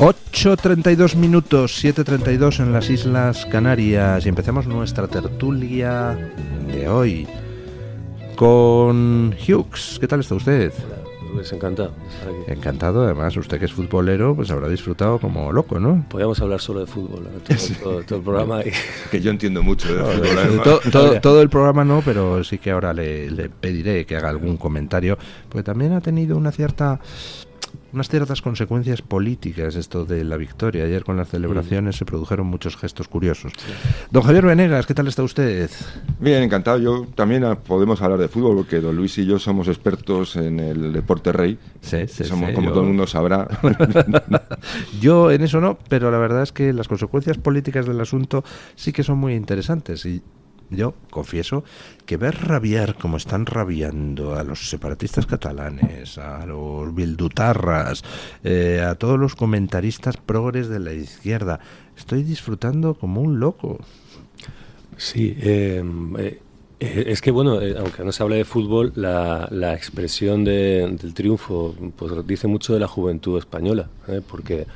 8:32 minutos, 7:32 en las Islas Canarias, y empezamos nuestra tertulia de hoy con Hughes. ¿Qué tal está usted? Pues encantado de estar aquí. Encantado, además, usted que es futbolero, pues habrá disfrutado como loco, ¿no? Podríamos hablar solo de fútbol, todo el programa. Que yo entiendo mucho de fútbol. Todo el programa no, pero sí que ahora le pediré que haga algún comentario, porque también ha tenido unas ciertas consecuencias políticas esto de la victoria. Ayer con las celebraciones se produjeron muchos gestos curiosos. Sí. Don Javier Venegas, ¿qué tal está usted? Bien, encantado. Yo también podemos hablar de fútbol, porque don Luis y yo somos expertos en el deporte rey. Sí, como todo el mundo sabrá. Yo en eso no, pero la verdad es que las consecuencias políticas del asunto sí que son muy interesantes, y yo confieso que ver rabiar como están rabiando a los separatistas catalanes, a los bildutarras, a todos los comentaristas progres de la izquierda, estoy disfrutando como un loco. Sí, es que bueno, aunque no se hable de fútbol, la expresión del triunfo pues dice mucho de la juventud española, porque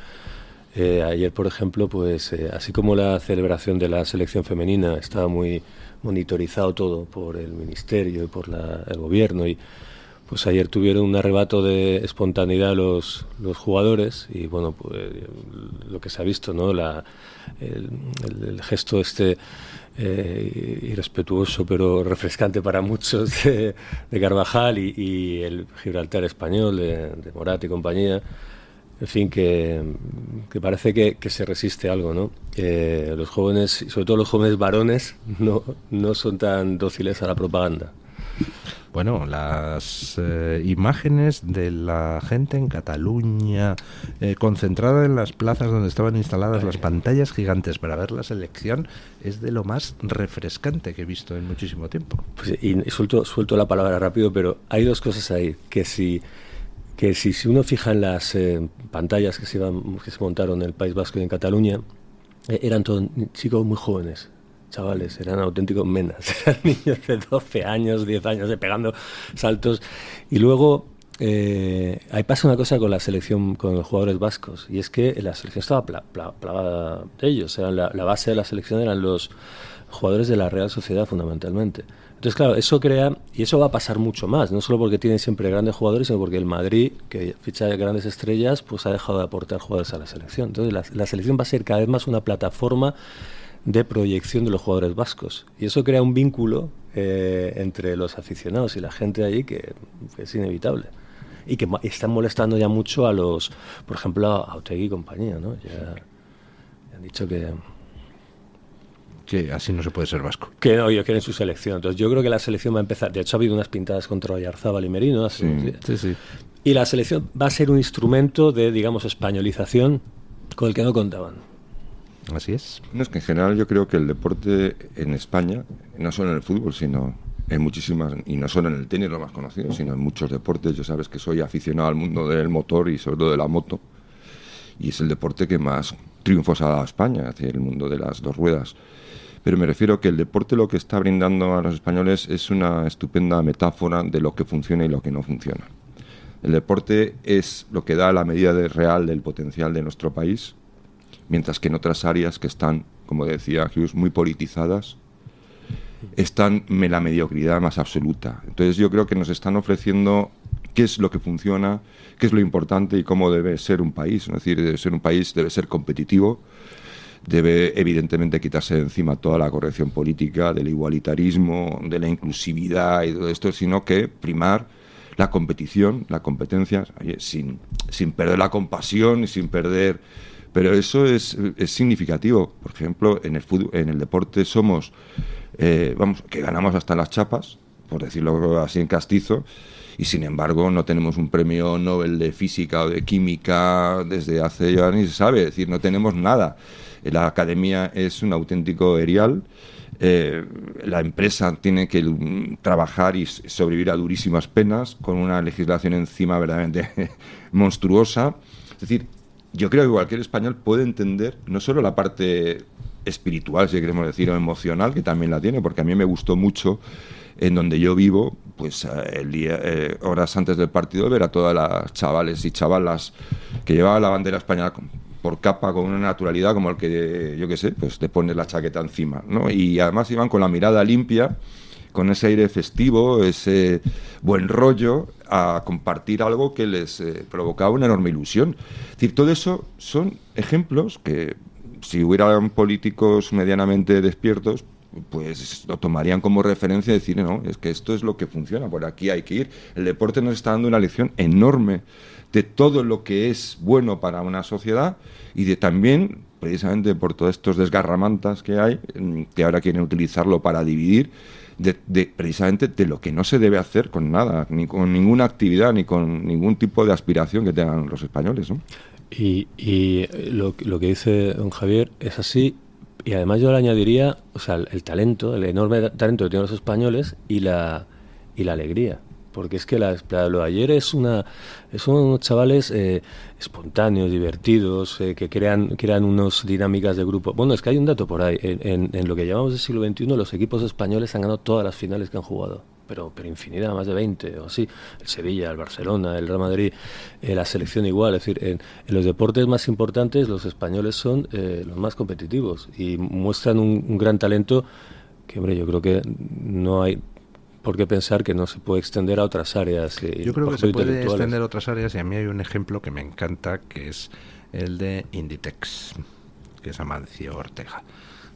ayer, por ejemplo, pues así como la celebración de la selección femenina estaba muy monitorizado todo por el ministerio y por el gobierno, y pues ayer tuvieron un arrebato de espontaneidad los jugadores, y bueno, pues lo que se ha visto, ¿no? El gesto irrespetuoso pero refrescante para muchos de Carvajal y el Gibraltar español de Morat y compañía. En fin, que parece que se resiste algo, ¿no? Los jóvenes, sobre todo los jóvenes varones, no son tan dóciles a la propaganda. Bueno, las imágenes de la gente en Cataluña, concentrada en las plazas donde estaban instaladas las pantallas gigantes para ver la selección, es de lo más refrescante que he visto en muchísimo tiempo. Pues, y suelto la palabra rápido, pero hay dos cosas ahí, que si uno fija en las pantallas que se montaron en el País Vasco y en Cataluña, eran todos chicos muy jóvenes, chavales, eran auténticos menas, eran niños de 12 años, 10 años, pegando saltos. Y luego ahí pasa una cosa con la selección, con los jugadores vascos, y es que la selección estaba plagada de ellos. La base de la selección eran los jugadores de la Real Sociedad, fundamentalmente. Entonces, claro, eso crea, y eso va a pasar mucho más, no solo porque tienen siempre grandes jugadores, sino porque el Madrid, que ficha grandes estrellas, pues ha dejado de aportar jugadores a la selección. Entonces, la selección va a ser cada vez más una plataforma de proyección de los jugadores vascos. Y eso crea un vínculo entre los aficionados y la gente de allí que es inevitable. Y que están molestando ya mucho a los, por ejemplo, a Otegi y compañía, ¿no? Ya han dicho que así no se puede ser vasco. Que no, ellos quieren su selección. Entonces yo creo que la selección va a empezar. De hecho ha habido unas pintadas contra Oyarzábal y Merino. Sí. Y la selección va a ser un instrumento de, digamos, españolización con el que no contaban. Así es. No, es que en general yo creo que el deporte en España, no solo en el fútbol, sino en muchísimas, y no solo en el tenis lo más conocido, sino en muchos deportes. Yo sabes que soy aficionado al mundo del motor y sobre todo de la moto, y es el deporte que más triunfos ha dado a España, es decir, el mundo de las dos ruedas. Pero me refiero que el deporte lo que está brindando a los españoles es una estupenda metáfora de lo que funciona y lo que no funciona. El deporte es lo que da la medida real del potencial de nuestro país, mientras que en otras áreas que están, como decía Hughes, muy politizadas, están en la mediocridad más absoluta. Entonces yo creo que nos están ofreciendo qué es lo que funciona, qué es lo importante y cómo debe ser un país. Es decir, debe ser un país, debe ser competitivo, debe evidentemente quitarse de encima toda la corrección política, del igualitarismo, de la inclusividad y todo esto, sino que primar la competición, la competencia, sin perder la compasión y sin perder. Pero eso es significativo. Por ejemplo, en el fútbol, en el deporte somos, que ganamos hasta las chapas, por decirlo así en castizo, y sin embargo no tenemos un premio Nobel de física o de química desde hace ya ni se sabe. Es decir, no tenemos nada. La academia es un auténtico erial. La empresa tiene que trabajar y sobrevivir a durísimas penas con una legislación encima verdaderamente monstruosa. Es decir, yo creo que cualquier español puede entender no solo la parte espiritual, si queremos decir, o emocional, que también la tiene, porque a mí me gustó mucho en donde yo vivo, pues horas antes del partido, ver a todas las chavales y chavalas que llevaban la bandera española por capa con una naturalidad como el que, yo qué sé, pues te pones la chaqueta encima, ¿no? Y además iban con la mirada limpia, con ese aire festivo, ese buen rollo, a compartir algo que les provocaba una enorme ilusión. Es decir, todo eso son ejemplos que, si hubieran políticos medianamente despiertos, pues lo tomarían como referencia y decir, no, es que esto es lo que funciona, por aquí hay que ir. El deporte nos está dando una lección enorme de todo lo que es bueno para una sociedad y de también, precisamente por todos estos desgarramantas que hay, que ahora quieren utilizarlo para dividir, precisamente de lo que no se debe hacer con nada, ni con ninguna actividad, ni con ningún tipo de aspiración que tengan los españoles, ¿no? Y lo que dice don Javier es así. Y además yo le añadiría, o sea, el talento, el enorme talento que tienen los españoles y la alegría. Porque es que lo de ayer son unos chavales espontáneos, divertidos, que crean unas dinámicas de grupo. Bueno, es que hay un dato por ahí. En lo que llamamos el siglo XXI, los equipos españoles han ganado todas las finales que han jugado. Pero infinidad, más de 20 o así. El Sevilla, el Barcelona, el Real Madrid, la selección igual. Es decir, en los deportes más importantes los españoles son los más competitivos y muestran un gran talento que, hombre, yo creo que no hay por qué pensar que no se puede extender a otras áreas. Yo creo que se puede extender a otras áreas y a mí hay un ejemplo que me encanta, que es el de Inditex, que es Amancio Ortega.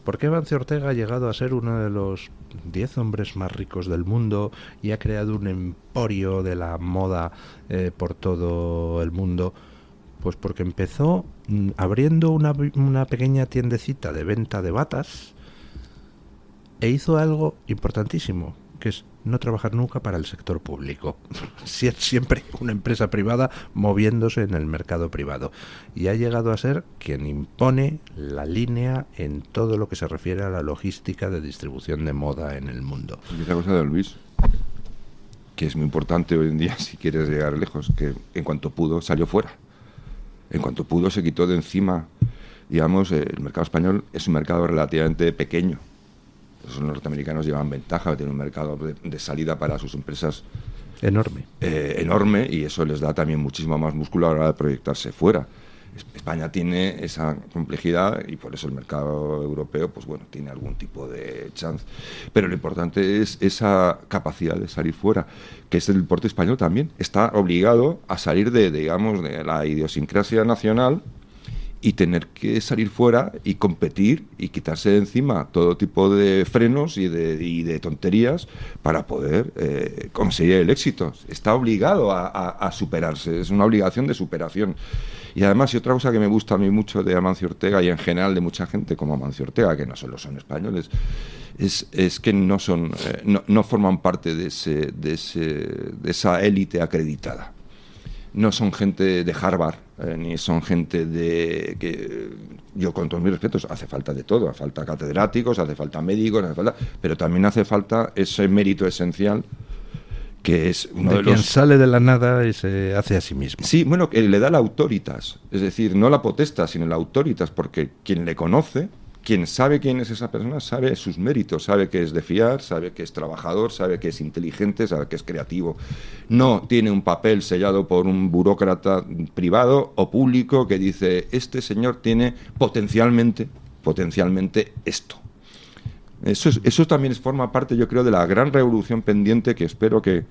¿Por qué Amancio Ortega ha llegado a ser uno de los 10 hombres más ricos del mundo y ha creado un emporio de la moda por todo el mundo? Pues porque empezó abriendo una pequeña tiendecita de venta de batas e hizo algo importantísimo, que es no trabajar nunca para el sector público. Siempre una empresa privada moviéndose en el mercado privado. Y ha llegado a ser quien impone la línea en todo lo que se refiere a la logística de distribución de moda en el mundo. Y otra cosa de Luis, que es muy importante hoy en día si quieres llegar lejos, que en cuanto pudo salió fuera. En cuanto pudo se quitó de encima. Digamos, el mercado español es un mercado relativamente pequeño. Los norteamericanos llevan ventaja, tienen un mercado de salida para sus empresas enorme, y eso les da también muchísimo más músculo a la hora de proyectarse fuera. España tiene esa complejidad y por eso el mercado europeo, pues bueno, tiene algún tipo de chance. Pero lo importante es esa capacidad de salir fuera, que es el deporte español también. Está obligado a salir de la idiosincrasia nacional y tener que salir fuera y competir y quitarse de encima todo tipo de frenos y de tonterías para poder conseguir el éxito. Está obligado a superarse, es una obligación de superación. Y además, y otra cosa que me gusta a mí mucho de Amancio Ortega y en general de mucha gente como Amancio Ortega, que no solo son españoles, es que no forman parte de esa élite acreditada. No son gente de Harvard, ni son gente que yo, con todos mis respetos, hace falta de todo, hace falta catedráticos, hace falta médicos, pero también hace falta ese mérito esencial que es uno de quien los... sale de la nada y se hace a sí mismo. Sí, bueno, que le da la autoritas, es decir, no la potestad, sino la autoritas, porque quien le conoce, quien sabe quién es esa persona, sabe sus méritos, sabe que es de fiar, sabe que es trabajador, sabe que es inteligente, sabe que es creativo. No tiene un papel sellado por un burócrata privado o público que dice, este señor tiene potencialmente esto. Eso también forma parte, yo creo, de la gran revolución pendiente que espero que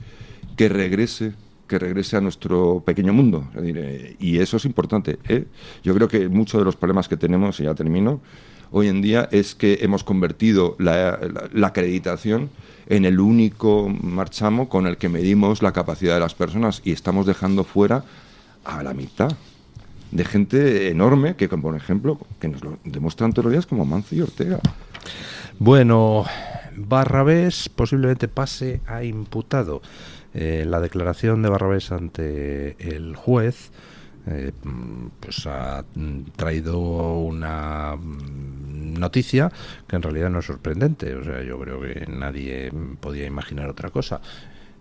regrese a nuestro pequeño mundo. Y eso es importante, ¿eh? Yo creo que muchos de los problemas que tenemos, y ya termino, hoy en día es que hemos convertido la acreditación en el único marchamo con el que medimos la capacidad de las personas y estamos dejando fuera a la mitad de gente enorme que, por ejemplo, que nos lo demuestran todos los días, como Amancio Ortega. Bueno, Barrabés posiblemente pase a imputado. La declaración de Barrabés ante el juez pues ha traído una noticia que en realidad no es sorprendente. O sea, yo creo que nadie podía imaginar otra cosa.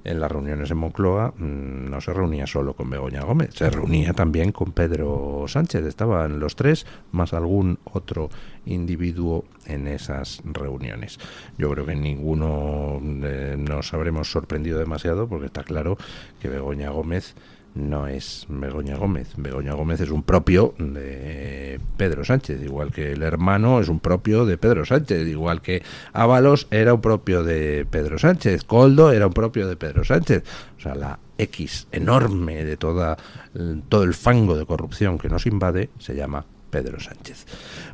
En las reuniones en Moncloa no se reunía solo con Begoña Gómez, se reunía también con Pedro Sánchez. Estaban los tres, más algún otro individuo en esas reuniones. Yo creo que ninguno nos habremos sorprendido demasiado, porque está claro que Begoña Gómez no es Begoña Gómez. Begoña Gómez es un propio de Pedro Sánchez, igual que el hermano es un propio de Pedro Sánchez, igual que Ábalos era un propio de Pedro Sánchez, Koldo era un propio de Pedro Sánchez. O sea, la X enorme de todo el fango de corrupción que nos invade se llama Pedro Sánchez.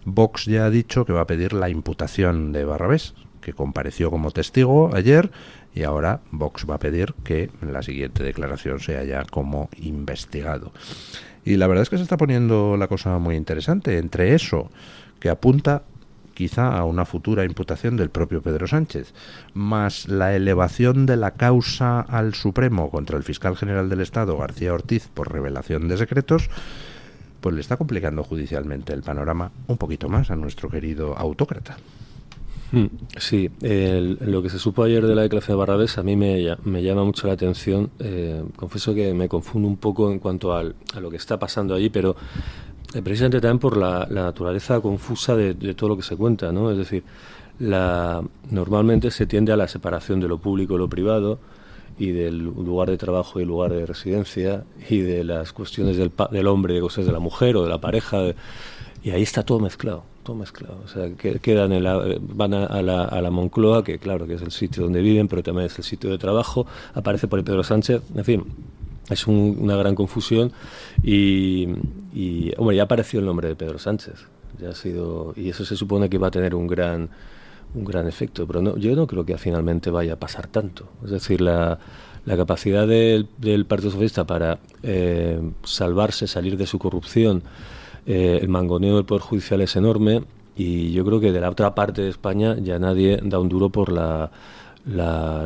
Vox ya ha dicho que va a pedir la imputación de Barrabés, que compareció como testigo ayer, y ahora Vox va a pedir que en la siguiente declaración sea ya como investigado. Y la verdad es que se está poniendo la cosa muy interesante. Entre eso, que apunta quizá a una futura imputación del propio Pedro Sánchez, más la elevación de la causa al Supremo contra el fiscal general del Estado, García Ortiz, por revelación de secretos, pues le está complicando judicialmente el panorama un poquito más a nuestro querido autócrata. Sí, lo que se supo ayer de la declaración de Barrabés a mí me llama mucho la atención. Confieso que me confundo un poco en cuanto a lo que está pasando allí, pero precisamente también por la naturaleza confusa de todo lo que se cuenta, ¿no? Es decir, normalmente se tiende a la separación de lo público y lo privado, y del lugar de trabajo y el lugar de residencia, y de las cuestiones del hombre y de cosas de la mujer o de la pareja, y ahí está todo mezclado. O sea, que van a la Moncloa, que claro que es el sitio donde viven, pero también es el sitio de trabajo. Aparece por ahí Pedro Sánchez, en fin, es una gran confusión. Y hombre, ya apareció el nombre de Pedro Sánchez, ya ha sido, y eso se supone que va a tener un gran efecto, pero yo no creo que finalmente vaya a pasar tanto. Es decir, la capacidad del Partido Socialista para salvarse, salir de su corrupción, el mangoneo del Poder Judicial es enorme, y yo creo que de la otra parte de España ya nadie da un duro por la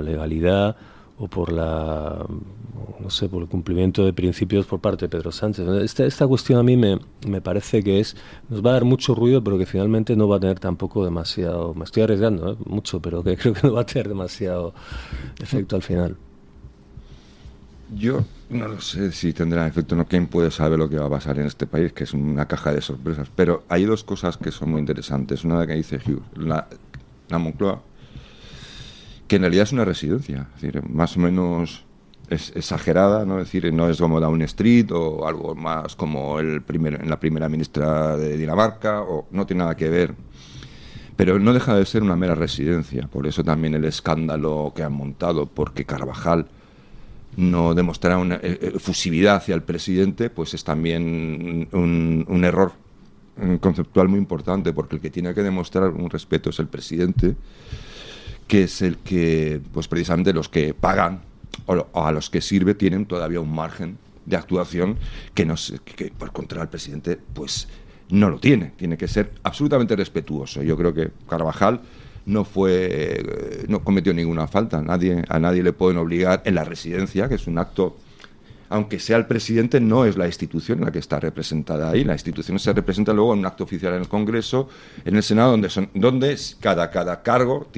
legalidad o por por el cumplimiento de principios por parte de Pedro Sánchez. Esta cuestión a mí me parece que nos va a dar mucho ruido, pero que finalmente no va a tener tampoco demasiado, me estoy arriesgando mucho, pero que creo que no va a tener demasiado efecto al final. Yo no lo sé si tendrá efecto o no. ¿Quién puede saber lo que va a pasar en este país? Que es una caja de sorpresas. Pero hay dos cosas que son muy interesantes. Una de que dice Hugh, la Moncloa, que en realidad es una residencia. Es decir, más o menos es exagerada, ¿no? Es decir, no es como Downing Street o algo más como en la primera ministra de Dinamarca, o no tiene nada que ver. Pero no deja de ser una mera residencia. Por eso también el escándalo que han montado, porque Carvajal no demostrará una efusividad hacia el presidente, pues es también un error conceptual muy importante, porque el que tiene que demostrar un respeto es el presidente, que es el que, pues precisamente los que pagan o a los que sirve tienen todavía un margen de actuación que por contra el presidente pues no lo tiene que ser absolutamente respetuoso. Yo creo que Carvajal no cometió ninguna falta. A nadie le pueden obligar en la residencia, que es un acto, aunque sea el presidente, no es la institución en la que está representada ahí. La institución se representa luego en un acto oficial en el Congreso, en el Senado, donde cada cargo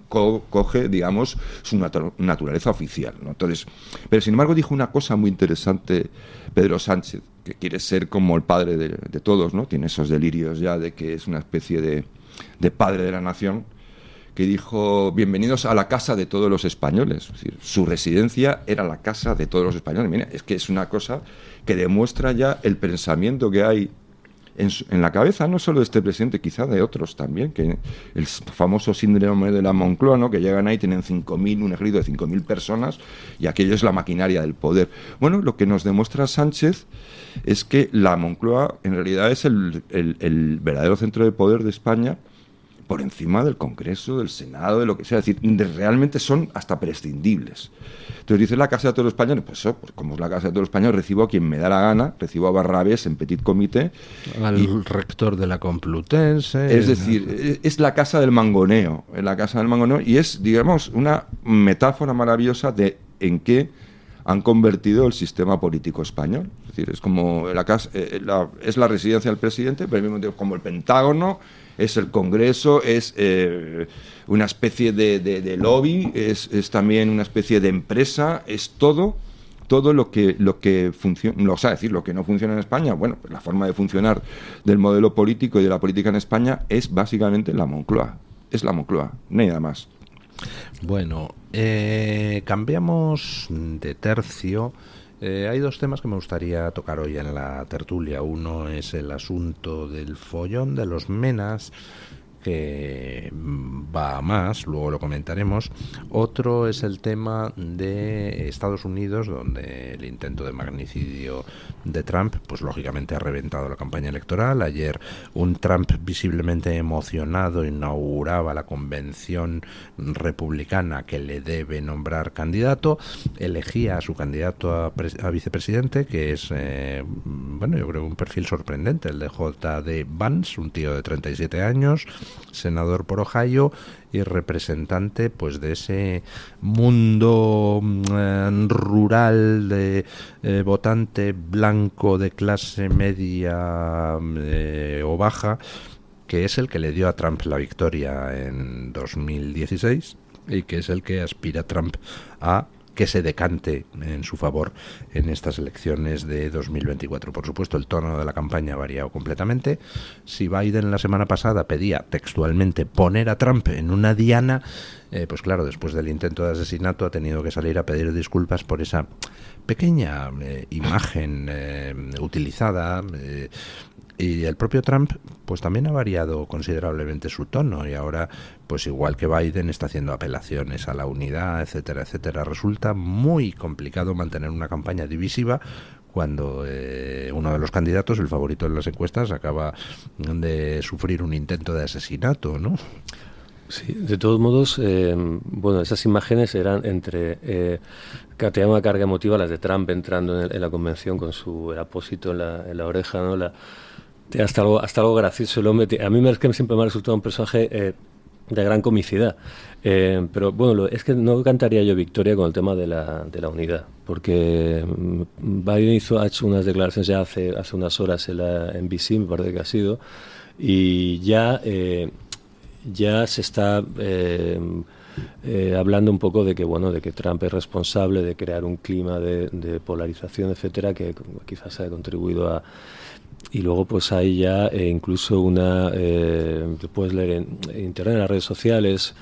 coge, digamos, su naturaleza oficial, ¿no? Entonces, pero sin embargo dijo una cosa muy interesante Pedro Sánchez, que quiere ser como el padre de todos, ¿no? Tiene esos delirios ya de que es una especie de padre de la nación, que dijo: bienvenidos a la casa de todos los españoles. Es decir, su residencia era la casa de todos los españoles. Mira, es que es una cosa que demuestra ya el pensamiento que hay en la cabeza, no solo de este presidente, quizá de otros también, que el famoso síndrome de la Moncloa, ¿no? Que llegan ahí, tienen un ejército de 5.000 personas, y aquello es la maquinaria del poder. Bueno, lo que nos demuestra Sánchez es que la Moncloa en realidad es el verdadero centro de poder de España, por encima del Congreso, del Senado, de lo que sea. Es decir, realmente son hasta prescindibles. Entonces dice la casa de todos los españoles, pues como es la casa de todos los españoles, recibo a quien me da la gana, recibo a Barrabés en petit comité. Al rector de la Complutense. Es decir, es la casa del mangoneo, y es, digamos, una metáfora maravillosa en qué han convertido el sistema político español. Es decir, es como es la residencia del presidente, pero al mismo tiempo como el Pentágono, es el Congreso, es una especie de lobby, es también una especie de empresa, es todo lo que funciona, o sea, decir, lo que no funciona en España. Bueno, pues la forma de funcionar del modelo político y de la política en España es básicamente la Moncloa, nada más. Bueno, cambiamos de tercio. Hay dos temas que me gustaría tocar hoy en la tertulia. Uno es el asunto del follón de los menas, que va a más, luego lo comentaremos. Otro es el tema de Estados Unidos, donde el intento de magnicidio de Trump, pues lógicamente ha reventado la campaña electoral. Ayer un Trump visiblemente emocionado inauguraba la convención republicana que le debe nombrar candidato, elegía a su candidato a vicepresidente, que es, bueno, yo creo un perfil sorprendente, el de J.D. Vance, un tío de 37 años, senador por Ohio y representante pues de ese mundo rural de votante blanco de clase media o baja, que es el que le dio a Trump la victoria en 2016 y que es el que aspira Trump a que se decante en su favor en estas elecciones de 2024. Por supuesto, el tono de la campaña ha variado completamente. Si Biden la semana pasada pedía textualmente poner a Trump en una diana, pues claro, después del intento de asesinato ha tenido que salir a pedir disculpas por esa pequeña imagen utilizada. Y el propio Trump pues también ha variado considerablemente su tono, y ahora pues igual que Biden está haciendo apelaciones a la unidad, etcétera, etcétera. Resulta muy complicado mantener una campaña divisiva cuando uno de los candidatos, el favorito en las encuestas, acaba de sufrir un intento de asesinato, ¿no? Sí, de todos modos, bueno, esas imágenes eran entre que tenía una carga emotiva, las de Trump entrando en la convención con su apósito en la oreja, ¿no? Hasta algo gracioso el hombre. A mí es que siempre me ha resultado un personaje de gran comicidad. Pero bueno, es que no cantaría yo victoria con el tema de la unidad, porque Biden ha hecho unas declaraciones ya hace unas horas en la NBC, me parece que ha sido, y ya se está hablando un poco de que Trump es responsable de crear un clima de polarización, etcétera, que quizás haya contribuido a... Y luego pues hay ya incluso puedes leer en internet, en las redes sociales,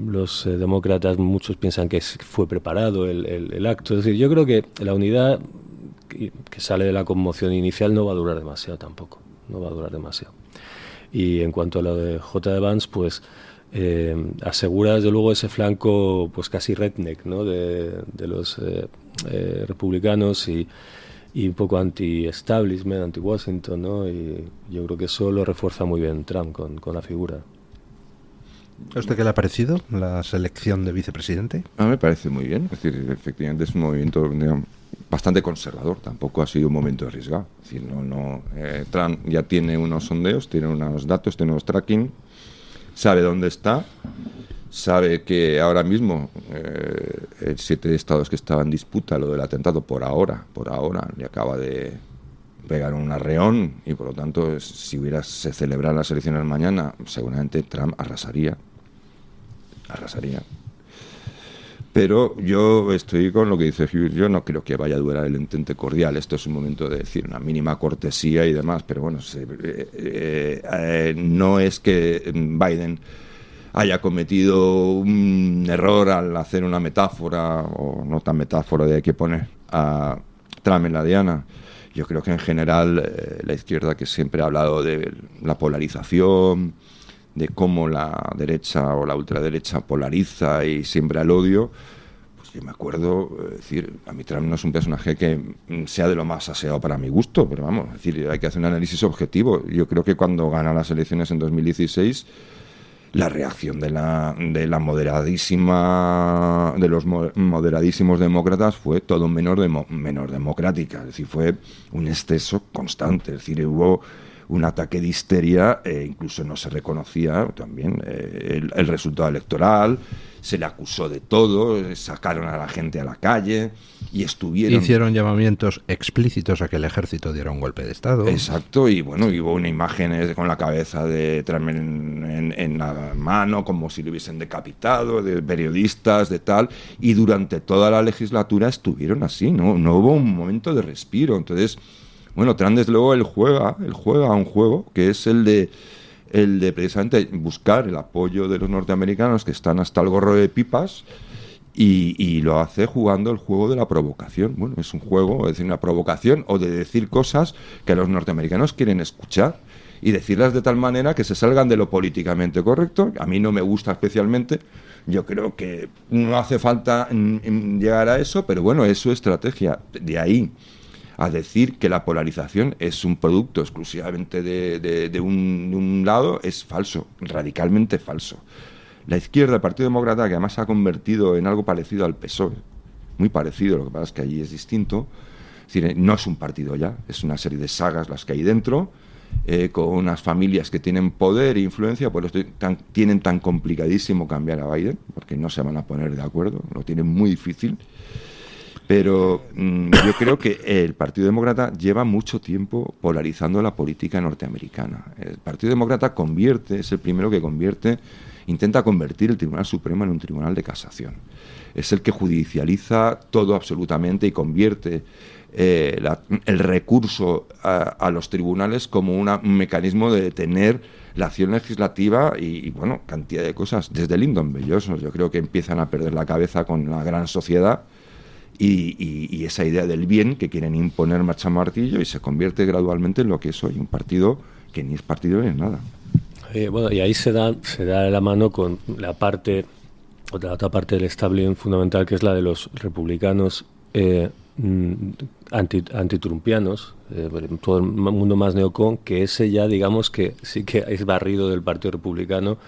los demócratas, muchos piensan que fue preparado el acto. Es decir, yo creo que la unidad que sale de la conmoción inicial no va a durar demasiado tampoco, no va a durar demasiado. Y en cuanto a lo de J.D. Vance, pues asegura desde luego ese flanco pues casi redneck, ¿no? de los republicanos y un poco anti-establishment, anti-Washington, ¿no? Y yo creo que eso lo refuerza muy bien Trump con la figura. ¿A usted qué le ha parecido la selección de vicepresidente? A mí me parece muy bien. Es decir, efectivamente es un movimiento, digamos, bastante conservador. Tampoco ha sido un momento arriesgado. Es decir, Trump ya tiene unos sondeos, tiene unos datos, tiene unos tracking, sabe dónde está, sabe que ahora mismo 7 estados que estaban en disputa, lo del atentado por ahora le acaba de pegar un arreón, y por lo tanto si se celebraran las elecciones mañana, seguramente Trump arrasaría. Pero yo estoy con lo que dice Hughes. Yo no creo que vaya a durar el entente cordial. Esto es un momento de decir una mínima cortesía y demás, pero bueno, no es que Biden haya cometido un error al hacer una metáfora, o no tan metáfora, de que poner a Trump en la diana. Yo creo que en general la izquierda, que siempre ha hablado de la polarización, de cómo la derecha o la ultraderecha polariza y siembra el odio, pues yo me acuerdo, decir, a mí Trump no es un personaje que sea de lo más aseado para mi gusto, pero vamos, es decir, hay que hacer un análisis objetivo. Yo creo que cuando gana las elecciones en 2016, la reacción de los moderadísimos demócratas fue todo menor democrática. Es decir, fue un exceso constante. Es decir, hubo un ataque de histeria, incluso no se reconocía también el resultado electoral, se le acusó de todo, sacaron a la gente a la calle y hicieron llamamientos explícitos a que el ejército diera un golpe de estado. Exacto, y bueno, hubo una imagen con la cabeza de Trump en la mano, como si lo hubiesen decapitado, de periodistas, de tal, y durante toda la legislatura estuvieron así, no hubo un momento de respiro. Entonces, bueno, Trump desde luego él juega un juego que es el de precisamente buscar el apoyo de los norteamericanos, que están hasta el gorro de pipas, y lo hace jugando el juego de la provocación. Bueno, es un juego, es decir, una provocación o de decir cosas que los norteamericanos quieren escuchar y decirlas de tal manera que se salgan de lo políticamente correcto. A mí no me gusta especialmente. Yo creo que no hace falta llegar a eso, pero bueno, es su estrategia. De ahí a decir que la polarización es un producto exclusivamente de un lado es falso, radicalmente falso. La izquierda, el Partido Demócrata, que además se ha convertido en algo parecido al PSOE, muy parecido, lo que pasa es que allí es distinto, es decir, no es un partido ya, es una serie de sagas las que hay dentro, con unas familias que tienen poder e influencia, pues tienen tan complicadísimo cambiar a Biden, porque no se van a poner de acuerdo, lo tienen muy difícil. Pero yo creo que el Partido Demócrata lleva mucho tiempo polarizando la política norteamericana. El Partido Demócrata es el primero que intenta convertir el Tribunal Supremo en un tribunal de casación. Es el que judicializa todo absolutamente y convierte el recurso a los tribunales como un mecanismo de detener la acción legislativa y bueno, cantidad de cosas. Desde Lyndon B. Johnson yo creo que empiezan a perder la cabeza con la gran sociedad y esa idea del bien que quieren imponer marcha martillo y se convierte gradualmente en lo que es hoy, un partido que ni es partido ni es nada. Bueno, y ahí se da la mano con la otra parte del establishment fundamental, que es la de los republicanos antitrumpianos, todo el mundo más neocon, que ese ya digamos que sí que es barrido del Partido Republicano,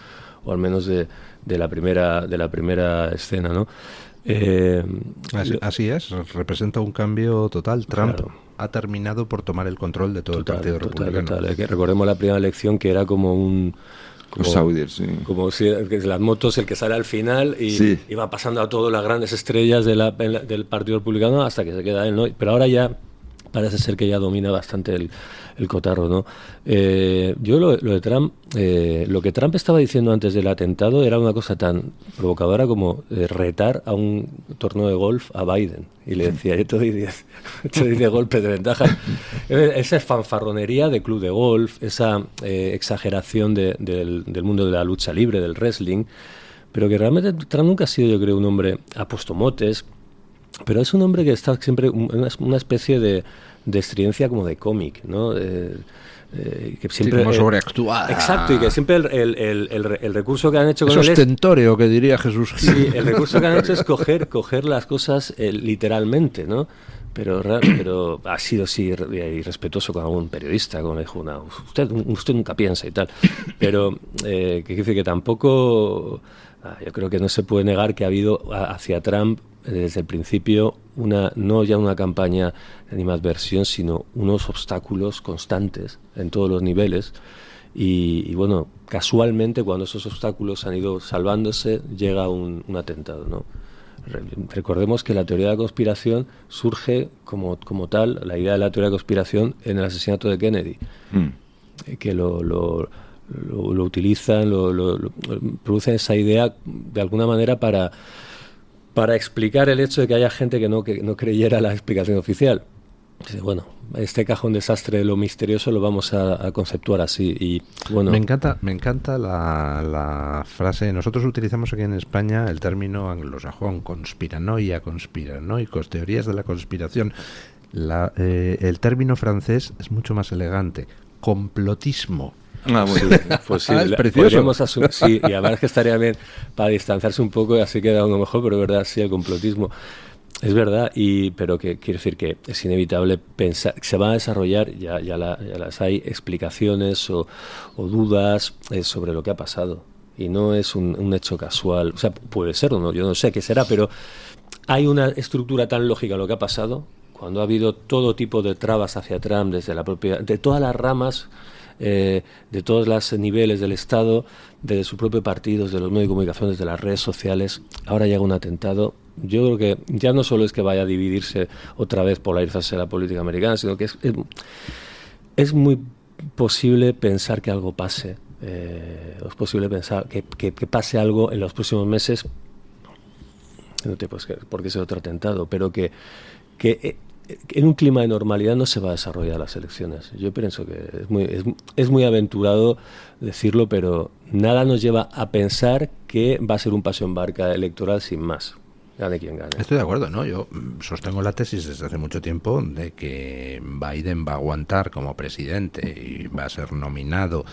o al menos de la primera escena, ¿no? Así es, representa un cambio total. Trump claro. Ha terminado por tomar el control de todo el Partido Republicano. Total. Que recordemos la primera elección, que era como los Saudis, sí. Como si las motos, el que sale al final y va pasando a todas las grandes estrellas del Partido Republicano hasta que se queda él, ¿no? Pero ahora ya parece ser que ya domina bastante el cotarro, ¿no? Yo lo de Trump, lo que Trump estaba diciendo antes del atentado era una cosa tan provocadora como retar a un torneo de golf a Biden. Y le decía, yo te doy 10 golpes de ventaja. Esa fanfarronería de club de golf, esa exageración del mundo de la lucha libre, del wrestling, pero que realmente Trump nunca ha sido, yo creo, un hombre, ha puesto motes, pero es un hombre que está siempre una especie de estridencia como de cómic, ¿no? Que siempre, como sobreactuada. Exacto, y que siempre el recurso que han hecho con él es ostentorio, que diría Jesús Gil. Sí, el recurso que han hecho es coger las cosas literalmente, ¿no? Pero ha sido así irrespetuoso con algún periodista, como le dijo usted nunca piensa y tal. Pero que dice que tampoco, yo creo que no se puede negar que ha habido hacia Trump desde el principio no ya una campaña de animadversión, sino unos obstáculos constantes en todos los niveles. Y bueno, casualmente cuando esos obstáculos han ido salvándose, llega un atentado, ¿no? Recordemos que la teoría de la conspiración surge como tal, la idea de la teoría de la conspiración, en el asesinato de Kennedy, que lo utilizan, producen esa idea de alguna manera para explicar el hecho de que haya gente que no creyera la explicación oficial. Bueno, este cajón desastre de lo misterioso lo vamos a conceptuar así. Y bueno, me encanta la frase. Nosotros utilizamos aquí en España el término anglosajón, conspiranoia, conspiranoicos, teorías de la conspiración. El término francés es mucho más elegante, complotismo. Pues sí, es precioso. Sí, y además que estaría bien para distanciarse un poco y así queda uno mejor, pero es verdad, sí, el complotismo es verdad, pero que quiero decir que es inevitable pensar que se van a desarrollar, ya las hay, explicaciones o dudas sobre lo que ha pasado, y no es un hecho casual. O sea, puede ser, ¿no? Yo no sé qué será, pero hay una estructura tan lógica en lo que ha pasado, cuando ha habido todo tipo de trabas hacia Trump, de todas las ramas, de todos los niveles del Estado, desde su propio partido, desde los medios de comunicación, desde las redes sociales. Ahora llega un atentado. Yo creo que ya no solo es que vaya a dividirse otra vez, polarizarse la política americana, sino que es muy posible pensar que algo pase. Es posible pensar que pase algo en los próximos meses. No te puedes creer porque es otro atentado, pero que en un clima de normalidad no se va a desarrollar las elecciones. Yo pienso que es muy aventurado decirlo, pero nada nos lleva a pensar que va a ser un paseo en barca electoral sin más. Gane quien gane. Estoy de acuerdo, ¿no? Yo sostengo la tesis desde hace mucho tiempo de que Biden va a aguantar como presidente y va a ser nominado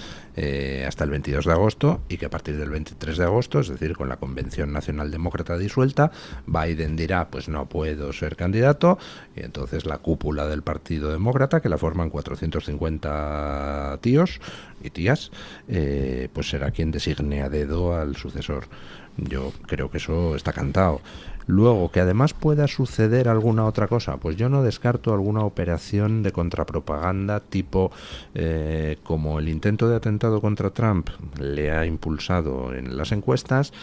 hasta el 22 de agosto y que a partir del 23 de agosto, es decir, con la Convención Nacional Demócrata disuelta, Biden dirá, pues no puedo ser candidato, y entonces la cúpula del Partido Demócrata, que la forman 450 tíos y tías, pues será quien designe a dedo al sucesor. Yo creo que eso está cantado. Luego, que además pueda suceder alguna otra cosa, pues yo no descarto alguna operación de contrapropaganda tipo como el intento de atentado contra Trump le ha impulsado en las encuestas.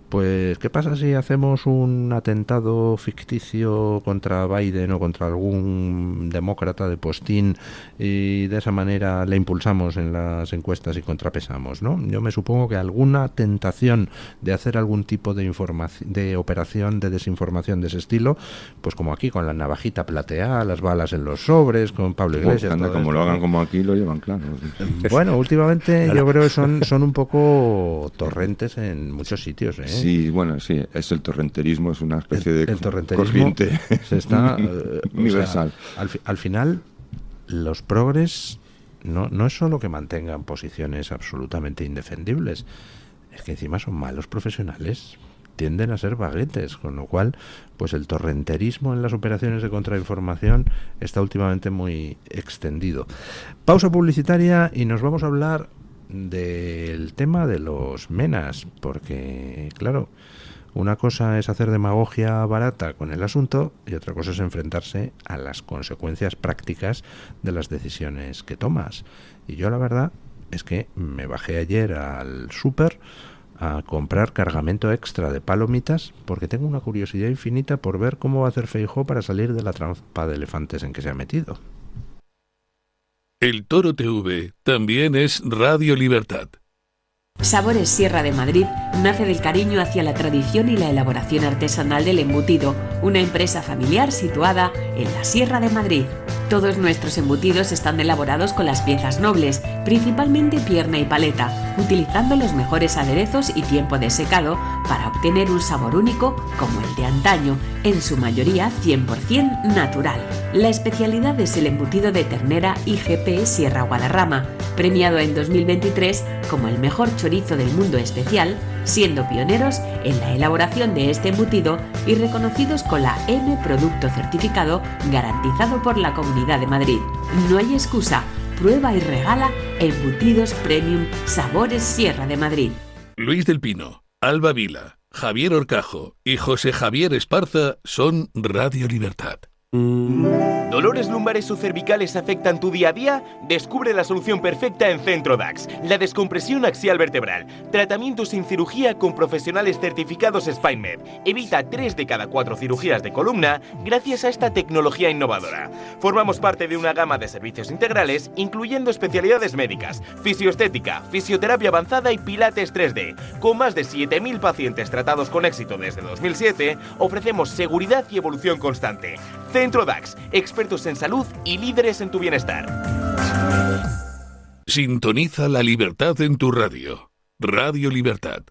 Pues, ¿qué pasa si hacemos un atentado ficticio contra Biden o contra algún demócrata de postín y de esa manera le impulsamos en las encuestas y contrapesamos, ¿no? Yo me supongo que alguna tentación de hacer algún tipo de de operación de desinformación de ese estilo, pues como aquí con la navajita plateada, las balas en los sobres, con Pablo Iglesias. Como esto, lo hagan como aquí, lo llevan claro. Bueno, últimamente yo creo que son un poco torrentes en muchos sitios, ¿eh? Sí, bueno, sí, es el torrenterismo, es una especie de corriente se está universal. O sea, al final, los progres no es solo que mantengan posiciones absolutamente indefendibles, es que encima son malos profesionales, tienden a ser vaguetes, con lo cual, pues el torrenterismo en las operaciones de contrainformación está últimamente muy extendido. Pausa publicitaria y nos vamos a hablar del tema de los menas, porque claro, una cosa es hacer demagogia barata con el asunto y otra cosa es enfrentarse a las consecuencias prácticas de las decisiones que tomas. Y yo la verdad es que me bajé ayer al súper a comprar cargamento extra de palomitas porque tengo una curiosidad infinita por ver cómo va a hacer Feijóo para salir de la trampa de elefantes en que se ha metido. El Toro TV también es Radio Libertad. Sabores Sierra de Madrid nace del cariño hacia la tradición y la elaboración artesanal del embutido, una empresa familiar situada en la Sierra de Madrid. Todos nuestros embutidos están elaborados con las piezas nobles, principalmente pierna y paleta, utilizando los mejores aderezos y tiempo de secado para obtener un sabor único como el de antaño, en su mayoría 100% natural. La especialidad es el embutido de ternera IGP Sierra Guadarrama, premiado en 2023 como el mejor chorizo del mundo especial, siendo pioneros en la elaboración de este embutido y reconocidos con la M Producto Certificado garantizado por la Comunidad de Madrid. No hay excusa, prueba y regala embutidos premium Sabores Sierra de Madrid. Luis del Pino, Alba Vila, Javier Horcajo y José Javier Esparza son Radio Libertad. ¿Dolores lumbares o cervicales afectan tu día a día? Descubre la solución perfecta en Centro DAX, la descompresión axial vertebral. Tratamiento sin cirugía con profesionales certificados SpineMed. Evita 3 de cada 4 cirugías de columna gracias a esta tecnología innovadora. Formamos parte de una gama de servicios integrales, incluyendo especialidades médicas, fisioestética, fisioterapia avanzada y pilates 3D. Con más de 7.000 pacientes tratados con éxito desde 2007, ofrecemos seguridad y evolución constante. Centro DAX, expertos en salud y líderes en tu bienestar. Sintoniza la libertad en tu radio. Radio Libertad.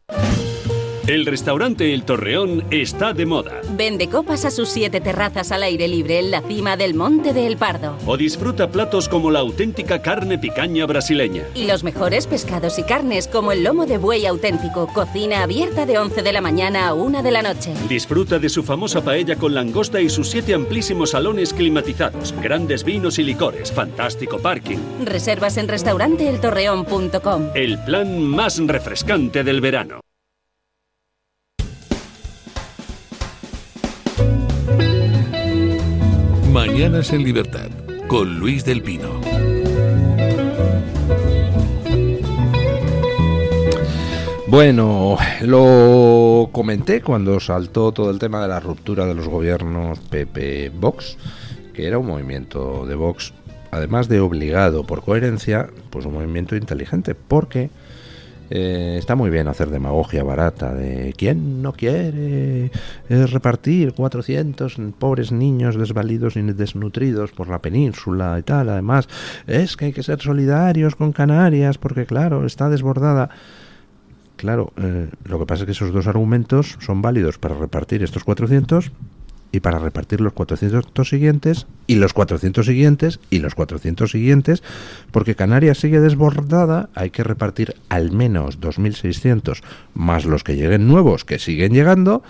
El restaurante El Torreón está de moda. Vende copas a sus 7 terrazas al aire libre en la cima del Monte de El Pardo. O disfruta platos como la auténtica carne picaña brasileña. Y los mejores pescados y carnes como el lomo de buey auténtico. Cocina abierta de 11 de la mañana a 1 de la noche. Disfruta de su famosa paella con langosta y sus 7 amplísimos salones climatizados. Grandes vinos y licores. Fantástico parking. Reservas en restauranteeltorreón.com. El plan más refrescante del verano. Mañanas en Libertad, con Luis del Pino. Bueno, lo comenté cuando saltó todo el tema de la ruptura de los gobiernos PP-Vox, que era un movimiento de Vox, además de obligado por coherencia, pues un movimiento inteligente, porque está muy bien hacer demagogia barata de ¿quién no quiere repartir 400 pobres niños desvalidos y desnutridos por la península y tal? Además, es que hay que ser solidarios con Canarias porque, claro, está desbordada. claro, lo que pasa es que esos dos argumentos son válidos para repartir estos 400 y para repartir los 400 siguientes y los 400 siguientes y los 400 siguientes, porque Canarias sigue desbordada, hay que repartir al menos 2.600 más los que lleguen nuevos, que siguen llegando,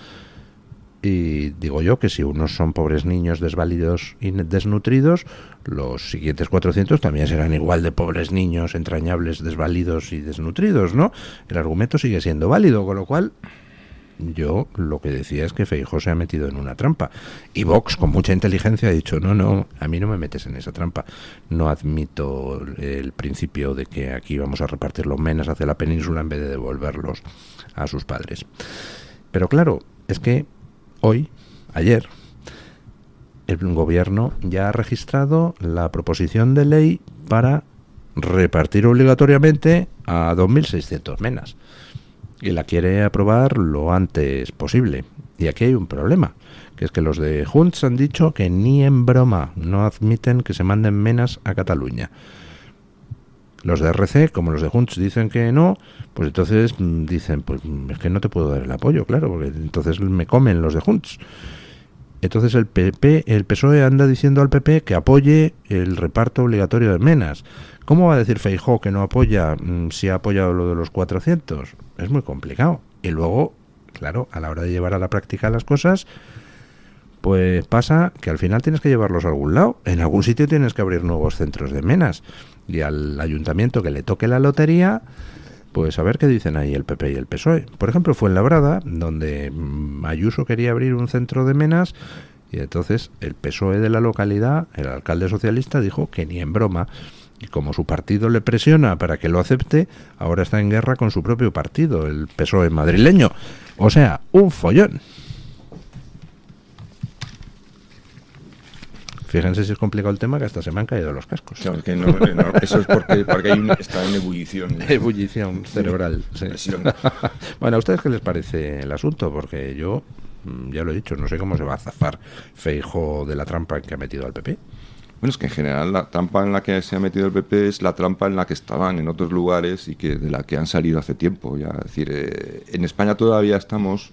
y digo yo que si unos son pobres niños desvalidos y desnutridos, los siguientes 400 también serán igual de pobres niños entrañables, desvalidos y desnutridos, ¿no? El argumento sigue siendo válido, con lo cual yo lo que decía es que Feijóo se ha metido en una trampa y Vox con mucha inteligencia ha dicho no, a mí no me metes en esa trampa, no admito el principio de que aquí vamos a repartir los menas hacia la península en vez de devolverlos a sus padres. Pero claro, es que ayer el gobierno ya ha registrado la proposición de ley para repartir obligatoriamente a 2.600 menas y la quiere aprobar lo antes posible. Y aquí hay un problema, que es que los de Junts han dicho que ni en broma no admiten que se manden menas a Cataluña. Los de RC, como los de Junts dicen que no, pues entonces dicen, pues es que no te puedo dar el apoyo, claro, porque entonces me comen los de Junts. Entonces el PSOE anda diciendo al PP que apoye el reparto obligatorio de menas. ¿Cómo va a decir Feijóo que no apoya si ha apoyado lo de los 400? Es muy complicado. Y luego, claro, a la hora de llevar a la práctica las cosas, pues pasa que al final tienes que llevarlos a algún lado. En algún sitio tienes que abrir nuevos centros de menas. Y al ayuntamiento que le toque la lotería, pues a ver qué dicen ahí el PP y el PSOE. Por ejemplo, Fuenlabrada, donde Ayuso quería abrir un centro de menas, y entonces el PSOE de la localidad, el alcalde socialista, dijo que ni en broma. Y como su partido le presiona para que lo acepte, ahora está en guerra con su propio partido, el PSOE madrileño. O sea, un follón. Fíjense si es complicado el tema, que hasta se me han caído los cascos. Claro, que no, eso es porque está en ebullición. Ebullición cerebral. Sí. Bueno, ¿a ustedes qué les parece el asunto? Porque yo, ya lo he dicho, no sé cómo se va a zafar Feijóo de la trampa en que ha metido al PP. Bueno, es que en general la trampa en la que se ha metido el PP es la trampa en la que estaban en otros lugares y que de la que han salido hace tiempo. Ya. Es decir, en España todavía estamos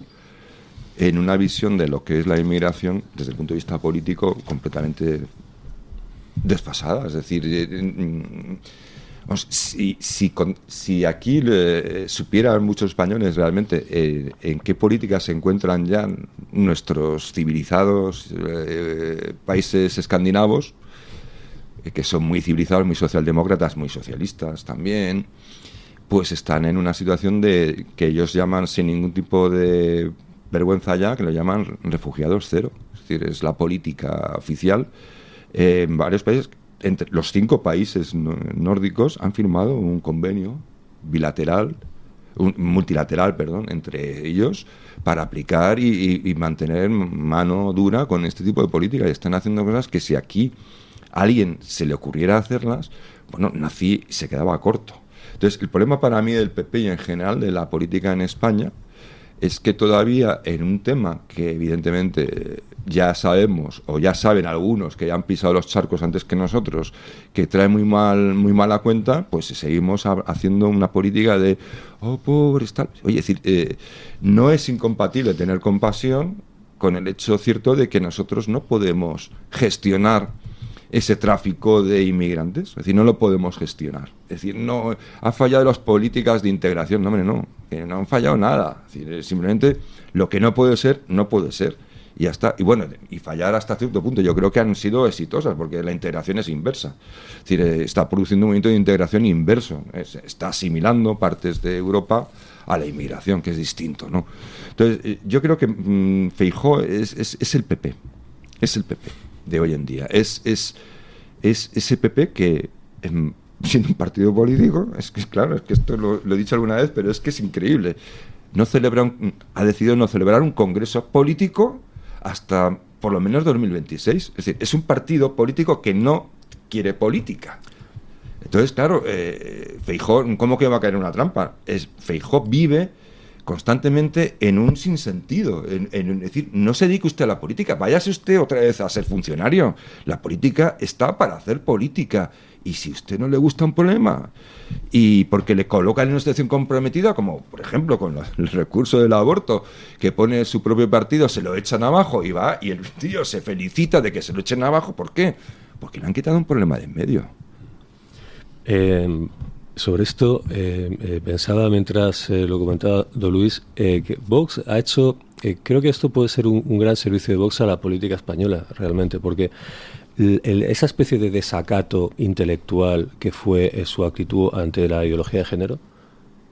en una visión de lo que es la inmigración desde el punto de vista político completamente desfasada. Es decir, si aquí supieran muchos españoles realmente en qué política se encuentran ya nuestros civilizados países escandinavos, que son muy civilizados, muy socialdemócratas, muy socialistas también, pues están en una situación de que ellos llaman sin ningún tipo de vergüenza ya, que lo llaman refugiados cero. Es decir, es la política oficial. En varios países, entre los 5 países nórdicos han firmado un convenio multilateral, entre ellos, para aplicar y mantener mano dura con este tipo de política. Y están haciendo cosas que si aquí a alguien se le ocurriera hacerlas, bueno, nací y se quedaba corto. Entonces, el problema para mí del PP y en general de la política en España es que todavía en un tema que evidentemente ya sabemos, o ya saben algunos que ya han pisado los charcos antes que nosotros, que trae muy mala cuenta, pues seguimos haciendo una política de pobres tal. Oye, es decir, no es incompatible tener compasión con el hecho cierto de que nosotros no podemos gestionar ese tráfico de inmigrantes, es decir, no lo podemos gestionar. Es decir, no han fallado las políticas de integración, no, hombre, no, que no han fallado nada. Es decir, simplemente lo que no puede ser, no puede ser. Y ya está. Y bueno, y fallar hasta cierto punto. Yo creo que han sido exitosas, porque la integración es inversa. Es decir, está produciendo un movimiento de integración inverso. Está asimilando partes de Europa a la inmigración, que es distinto, ¿no? Entonces, yo creo que Feijóo es el PP. Es el PP de hoy en día. Es ese PP que, siendo un partido político, es que claro, es que esto lo he dicho alguna vez, pero es que es increíble. Ha decidido no celebrar un congreso político hasta por lo menos 2026. Es decir, es un partido político que no quiere política. Entonces, claro, Feijóo, ¿cómo que va a caer en una trampa? Feijóo vive constantemente en un sinsentido, es decir, no se dedique usted a la política, váyase usted otra vez a ser funcionario. La política está para hacer política Y si a usted no le gusta un problema y porque le colocan en una situación comprometida, como por ejemplo con el recurso del aborto, que pone su propio partido, se lo echan abajo y va, y el tío se felicita de que se lo echen abajo. ¿Por qué? Porque le han quitado un problema de en medio. Sobre esto pensaba mientras lo comentaba don Luis, que Vox ha hecho, creo que esto puede ser un gran servicio de Vox a la política española realmente, porque esa especie de desacato intelectual que fue su actitud ante la ideología de género,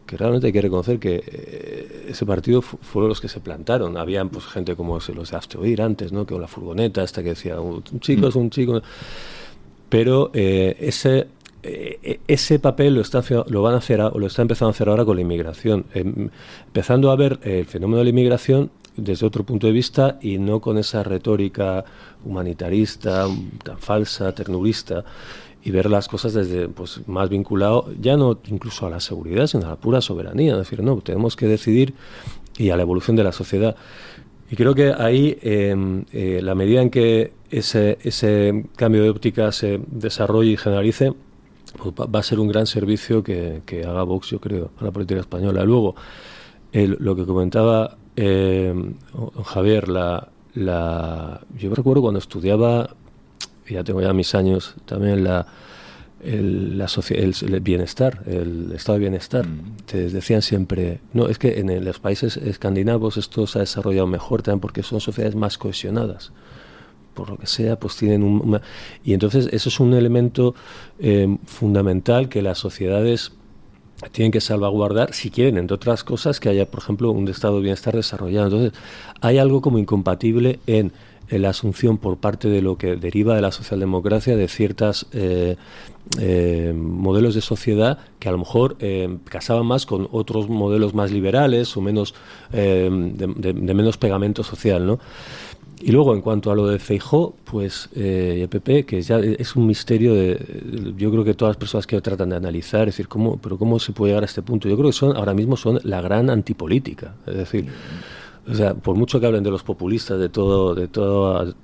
que realmente hay que reconocer que ese partido fueron los que se plantaron. Habían pues gente como los de Hazte Oír antes, ¿no? Que con la furgoneta esta que decía un chico es un chico, pero ese papel lo van a hacer o lo está empezando a hacer ahora con la inmigración, empezando a ver el fenómeno de la inmigración desde otro punto de vista y no con esa retórica humanitarista tan falsa, ternurista, y ver las cosas desde pues más vinculado ya no incluso a la seguridad, sino a la pura soberanía, es decir, no, tenemos que decidir, y a la evolución de la sociedad. Y creo que ahí la medida en que ese cambio de óptica se desarrolle y generalice, pues va a ser un gran servicio que haga Vox, yo creo, a la política española. Luego, lo que comentaba Javier, yo recuerdo cuando estudiaba, ya tengo ya mis años, también el bienestar, el estado de bienestar. Te decían siempre, no, es que en los países escandinavos esto se ha desarrollado mejor también porque son sociedades más cohesionadas. Por lo que sea, pues tienen y entonces eso es un elemento fundamental que las sociedades tienen que salvaguardar si quieren, entre otras cosas, que haya, por ejemplo, un estado de bienestar desarrollado. Entonces, hay algo como incompatible en la asunción por parte de lo que deriva de la socialdemocracia de ciertos modelos de sociedad que a lo mejor casaban más con otros modelos más liberales o menos de menos pegamento social, ¿no? Y luego, en cuanto a lo de Feijóo, pues el PP, que ya es un misterio yo creo que todas las personas que tratan de analizar, es decir, ¿cómo se puede llegar a este punto? Yo creo que ahora mismo son la gran antipolítica, es decir, o sea, por mucho que hablen de los populistas, de toda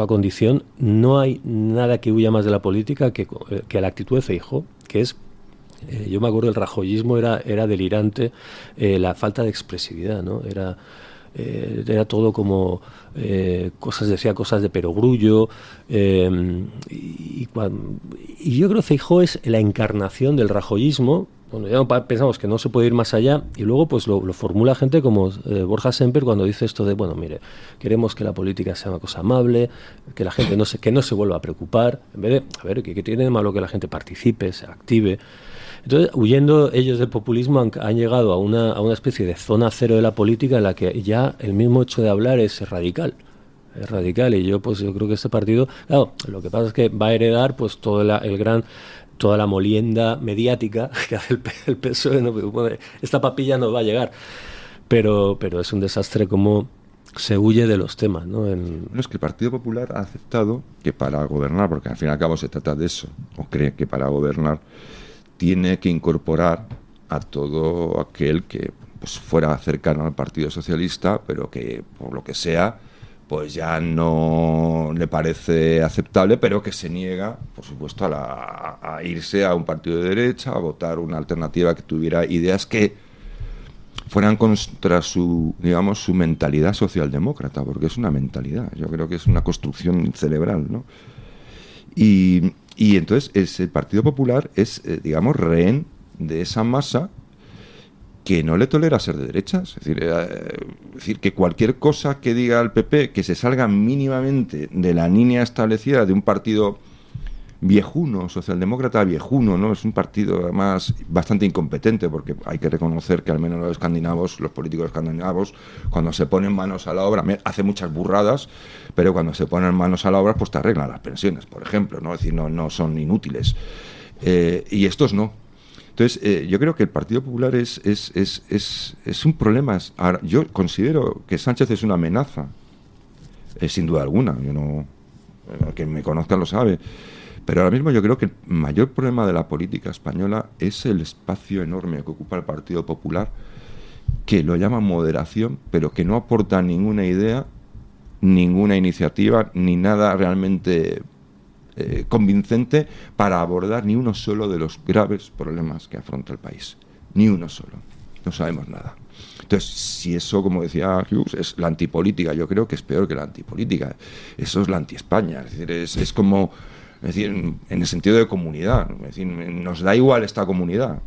condición, no hay nada que huya más de la política que la actitud de Feijóo, que es, yo me acuerdo, el rajoyismo era delirante, la falta de expresividad, ¿no? Era todo como decía cosas de perogrullo, y yo creo que Feijóo es la encarnación del rajoyismo. Bueno, ya pensamos que no se puede ir más allá, y luego pues lo formula gente como Borja Semper cuando dice esto de, bueno, mire, queremos que la política sea una cosa amable, que la gente que no se vuelva a preocupar, en vez de, a ver, ¿qué tiene de malo que la gente participe, se active? Entonces, huyendo ellos del populismo, han llegado a una especie de zona cero de la política en la que ya el mismo hecho de hablar es radical. Es radical, y yo creo que este partido, claro, lo que pasa es que va a heredar pues toda la molienda mediática que hace el PSOE, ¿no? Bueno, esta papilla nos va a llegar, pero es un desastre cómo se huye de los temas, ¿no? No, es que el Partido Popular ha aceptado que para gobernar, porque al fin y al cabo se trata de eso, o cree que para gobernar tiene que incorporar a todo aquel que pues fuera cercano al Partido Socialista, pero que por lo que sea pues ya no le parece aceptable, pero que se niega, por supuesto, a irse a un partido de derecha, a votar una alternativa que tuviera ideas que fueran contra su mentalidad socialdemócrata, porque es una mentalidad, yo creo que es una construcción cerebral, ¿no? Y entonces el Partido Popular es, rehén de esa masa que no le tolera ser de derechas. Es decir, que cualquier cosa que diga el PP que se salga mínimamente de la línea establecida de un partido viejuno, socialdemócrata viejuno, ¿no? Es un partido además bastante incompetente, porque hay que reconocer que al menos los políticos escandinavos, cuando se ponen manos a la obra, hacen muchas burradas, pero cuando se ponen manos a la obra, pues te arreglan las pensiones, por ejemplo, ¿no? Es decir, no son inútiles. Y estos no. Entonces, yo creo que el Partido Popular es un problema. Ahora, yo considero que Sánchez es una amenaza, sin duda alguna. Yo no, el que me conozca lo sabe. Pero ahora mismo yo creo que el mayor problema de la política española es el espacio enorme que ocupa el Partido Popular, que lo llaman moderación, pero que no aporta ninguna idea, ninguna iniciativa, ni nada realmente convincente para abordar ni uno solo de los graves problemas que afronta el país. Ni uno solo. No sabemos nada. Entonces, si eso, como decía Hughes, es la antipolítica, yo creo que es peor que la antipolítica. Eso es la anti-España. Es decir, es como... Es decir, en el sentido de comunidad, ¿no? Es decir, nos da igual esta comunidad,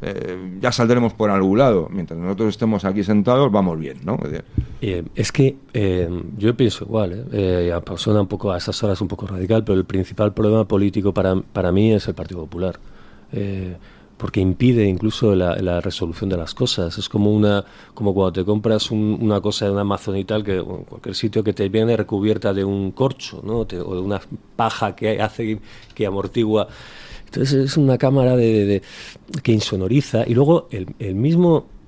ya saldremos por algún lado, mientras nosotros estemos aquí sentados vamos bien, ¿no? Es que yo pienso igual, suena un poco a esas horas un poco radical, pero el principal problema político para mí es el Partido Popular, porque impide incluso la resolución de las cosas. Es como cuando te compras una cosa en Amazon y tal, que en cualquier sitio que te viene recubierta de un corcho, ¿no? O de una paja que hace que amortigua. Entonces es una cámara que insonoriza, y luego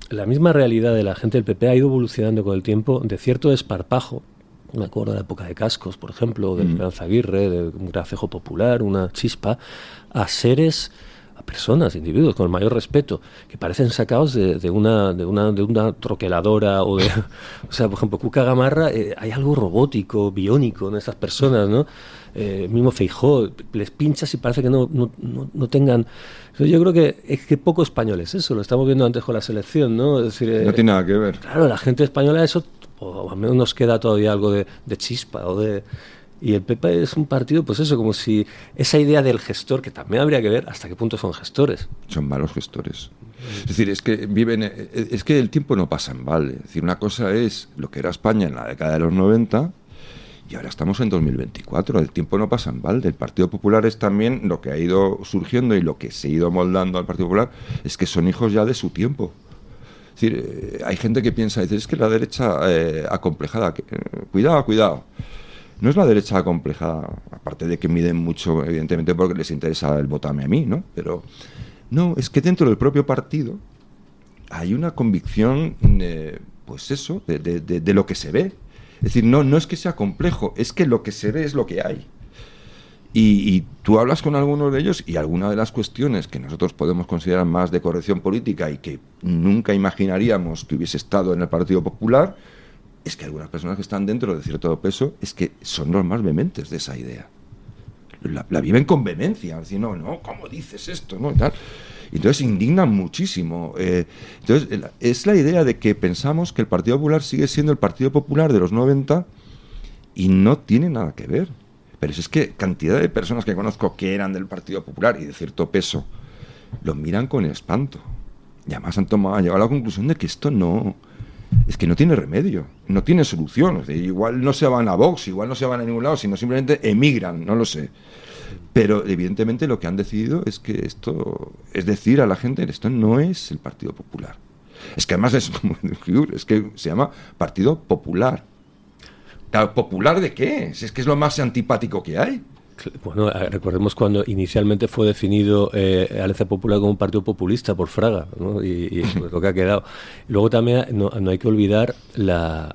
la misma realidad de la gente del PP ha ido evolucionando con el tiempo, de cierto desparpajo. Me acuerdo de la época de Cascos, por ejemplo, de Esperanza Aguirre, de un gracejo popular, una chispa, a personas, individuos con el mayor respeto, que parecen sacados de una troqueladora o sea, por ejemplo, Cuca Gamarra, hay algo robótico, biónico en estas personas, ¿no? Mismo Feijóo, les pinchas y parece que no tengan... Yo creo que es que poco español es eso, lo estamos viendo antes con la selección, ¿no? Es decir, no tiene nada que ver. Claro, la gente española, eso, o al menos nos queda todavía algo de chispa o de... Y el PP es un partido, pues eso, como si esa idea del gestor, que también habría que ver hasta qué punto son gestores. Son malos gestores. Es decir, es que el tiempo no pasa en balde. Es decir, una cosa es lo que era España en la década de los 90 y ahora estamos en 2024. El tiempo no pasa en balde. El Partido Popular es también lo que ha ido surgiendo y lo que se ha ido moldando al Partido Popular, es que son hijos ya de su tiempo. Es decir, hay gente que piensa, dice, es que la derecha acomplejada, cuidado. No es la derecha acomplejada, aparte de que miden mucho, evidentemente, porque les interesa el votame a mí, ¿no? Pero no, es que dentro del propio partido hay una convicción, pues eso, de lo que se ve. Es decir, no es que sea complejo, es que lo que se ve es lo que hay. Y tú hablas con algunos de ellos y alguna de las cuestiones que nosotros podemos considerar más de corrección política y que nunca imaginaríamos que hubiese estado en el Partido Popular, es que algunas personas que están dentro de cierto peso es que son los más vehementes de esa idea. La viven con vehemencia, es decir, no, ¿cómo dices esto? ¿No? Y tal. Y entonces indignan muchísimo. Entonces es la idea de que pensamos que el Partido Popular sigue siendo el Partido Popular de los 90 y no tiene nada que ver. Pero es que cantidad de personas que conozco que eran del Partido Popular y de cierto peso los miran con espanto. Y además han llegado a la conclusión de que esto no... Es que no tiene remedio, no tiene solución. Es decir, igual no se van a Vox, igual no se van a ningún lado, sino simplemente emigran, no lo sé. Pero evidentemente lo que han decidido es que esto, es decir a la gente, esto no es el Partido Popular. Es que además es que se llama Partido Popular. ¿Popular de qué? Si es que es lo más antipático que hay. Bueno, recordemos cuando inicialmente fue definido Alianza Popular como un partido populista por Fraga, ¿no? y lo que ha quedado. Luego también no hay que olvidar la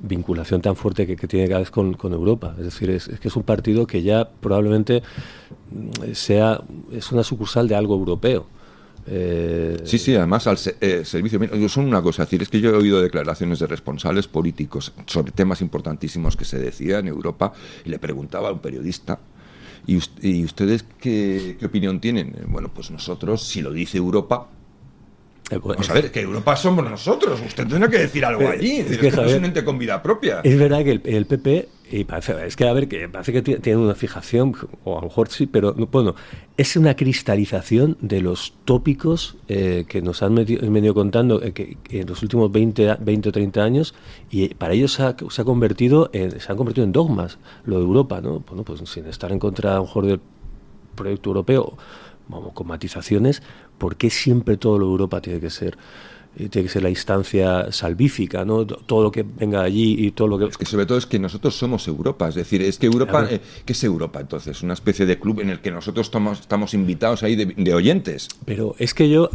vinculación tan fuerte que tiene cada vez con Europa. Es decir, es que es un partido que ya probablemente es una sucursal de algo europeo. Sí, además al servicio. Mira, son una cosa, es decir, es que yo he oído declaraciones de responsables políticos sobre temas importantísimos que se decía en Europa y le preguntaba a un periodista, ¿y ustedes qué opinión tienen? Bueno, pues nosotros, si lo dice Europa, vamos a ver, que Europa somos nosotros, usted tendrá que decir algo allí, es que no es un ente con vida propia. Es verdad que el PP, que parece que tiene una fijación, o a lo mejor sí, pero bueno, es una cristalización de los tópicos que nos han venido contando que en los últimos 20 o 30 años, y para ellos se han convertido en dogmas, lo de Europa, ¿no? Bueno, pues sin estar en contra a lo mejor del proyecto europeo, vamos, con matizaciones, ¿por qué siempre todo lo de Europa tiene que ser la instancia salvífica, ¿no? Todo lo que venga allí y todo lo que... Es que sobre todo es que nosotros somos Europa, es decir, es que Europa... ¿qué es Europa entonces? Una especie de club en el que nosotros estamos invitados ahí de oyentes. Pero es que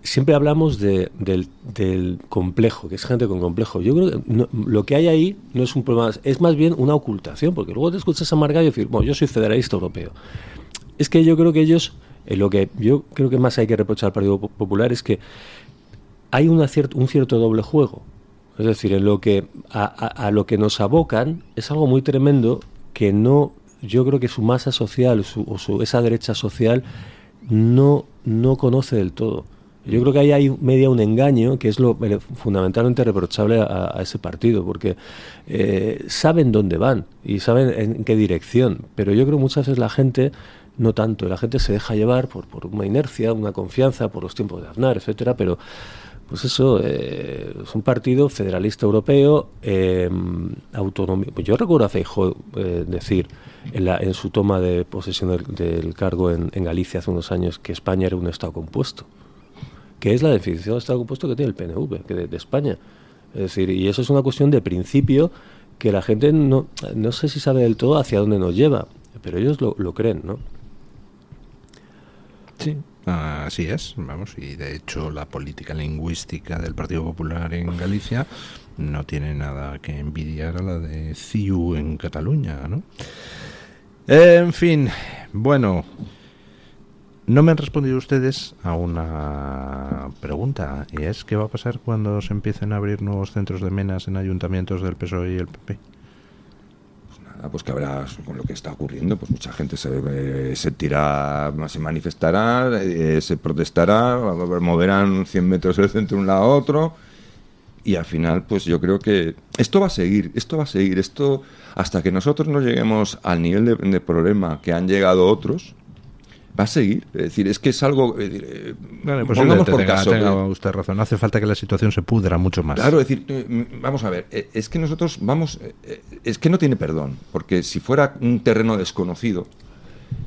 siempre hablamos del complejo, que es gente con complejo. Yo creo que lo que hay ahí no es un problema, es más bien una ocultación, porque luego te escuchas a Margallo y decir, bueno, yo soy federalista europeo. Es que yo creo que ellos, lo que yo creo que más hay que reprochar al Partido Popular es que hay un cierto doble juego. Es decir, en lo que a lo que nos abocan es algo muy tremendo que no yo creo que su masa social esa derecha social no conoce del todo. Yo creo que ahí hay media un engaño, que es lo fundamentalmente reprochable a ese partido, porque saben dónde van y saben en qué dirección, pero yo creo que muchas veces la gente no tanto, la gente se deja llevar por una inercia, una confianza, por los tiempos de Aznar, etcétera, pero pues eso, es un partido federalista europeo, autonomía. Pues yo recuerdo a Feijóo decir en su toma de posesión del cargo en Galicia hace unos años que España era un Estado compuesto, que es la definición de Estado compuesto que tiene el PNV, que de España. Es decir, y eso es una cuestión de principio que la gente no sé si sabe del todo hacia dónde nos lleva, pero ellos lo creen, ¿no? Sí, así es, vamos, y de hecho la política lingüística del Partido Popular en Galicia no tiene nada que envidiar a la de CiU en Cataluña, ¿no? En fin, bueno, no me han respondido ustedes a una pregunta, y es ¿qué va a pasar cuando se empiecen a abrir nuevos centros de menas en ayuntamientos del PSOE y el PP? Pues que habrá, con lo que está ocurriendo, pues mucha gente se manifestará, se protestará, moverán 100 metros el centro de un lado a otro, y al final pues yo creo que esto va a seguir, hasta que nosotros no lleguemos al nivel de problema que han llegado otros, va a seguir. Es decir, es que es algo... Vale, pues pongamos por caso. Tenga usted razón. Hace falta que la situación se pudra mucho más. Claro, es decir, vamos a ver, es que nosotros es que no tiene perdón, porque si fuera un terreno desconocido,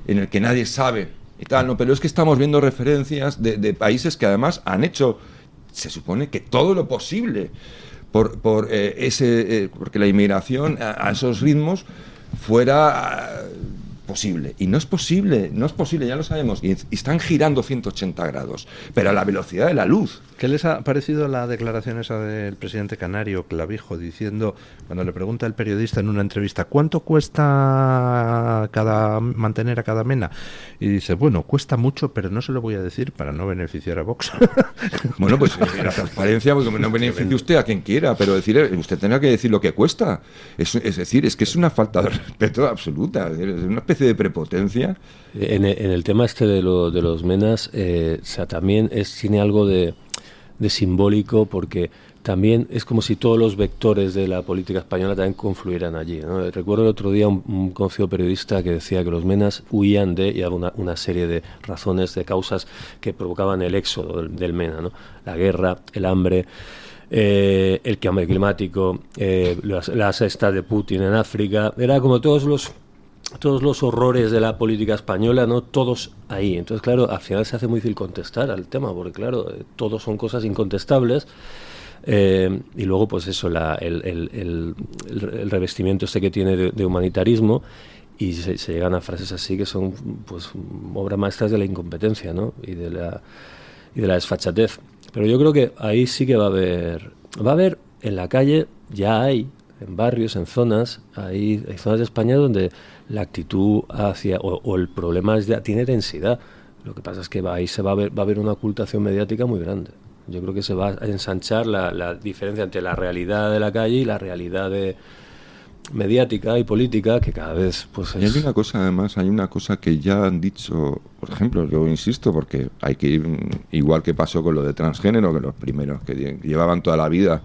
en el que nadie sabe y tal, no, pero es que estamos viendo referencias de países que además han hecho, se supone que todo lo posible porque la inmigración a esos ritmos fuera... posible, y no es posible, ya lo sabemos, y están girando 180 grados, pero a la velocidad de la luz. ¿Qué les ha parecido la declaración esa del presidente canario, Clavijo, diciendo, cuando le pregunta el periodista en una entrevista, ¿cuánto cuesta mantener a cada mena? Y dice, bueno, cuesta mucho, pero no se lo voy a decir para no beneficiar a Vox. Bueno, pues la transparencia, porque no beneficie usted a quien quiera, pero usted tendrá que decir lo que cuesta. Es decir, es que es una falta de respeto absoluta, es una especie de prepotencia. En el tema de los menas, también tiene algo de simbólico, porque también es como si todos los vectores de la política española también confluyeran allí, ¿no? Recuerdo el otro día un conocido periodista que decía que los menas huían y había una serie de razones, de causas que provocaban el éxodo del mena, ¿no? La guerra, el hambre, el cambio climático, la sexta de Putin en África, era como todos los horrores de la política española, ¿no? Todos ahí. Entonces, claro, al final se hace muy difícil contestar al tema, porque, claro, todos son cosas incontestables. Y luego, pues eso, el revestimiento que tiene de humanitarismo, y se llegan a frases así que son, pues, obras maestras de la incompetencia, ¿no? y de la desfachatez. Pero yo creo que ahí sí que va a haber en la calle, ya hay, en barrios, en zonas, hay zonas de España donde la actitud hacia, o el problema tiene densidad. Lo que pasa es que ahí va a haber una ocultación mediática muy grande. Yo creo que se va a ensanchar la diferencia entre la realidad de la calle y la realidad mediática y política, que cada vez pues Y hay una cosa, además, que ya han dicho, por ejemplo, yo insisto, porque hay que ir, igual que pasó con lo de transgénero, que los primeros que llevaban toda la vida,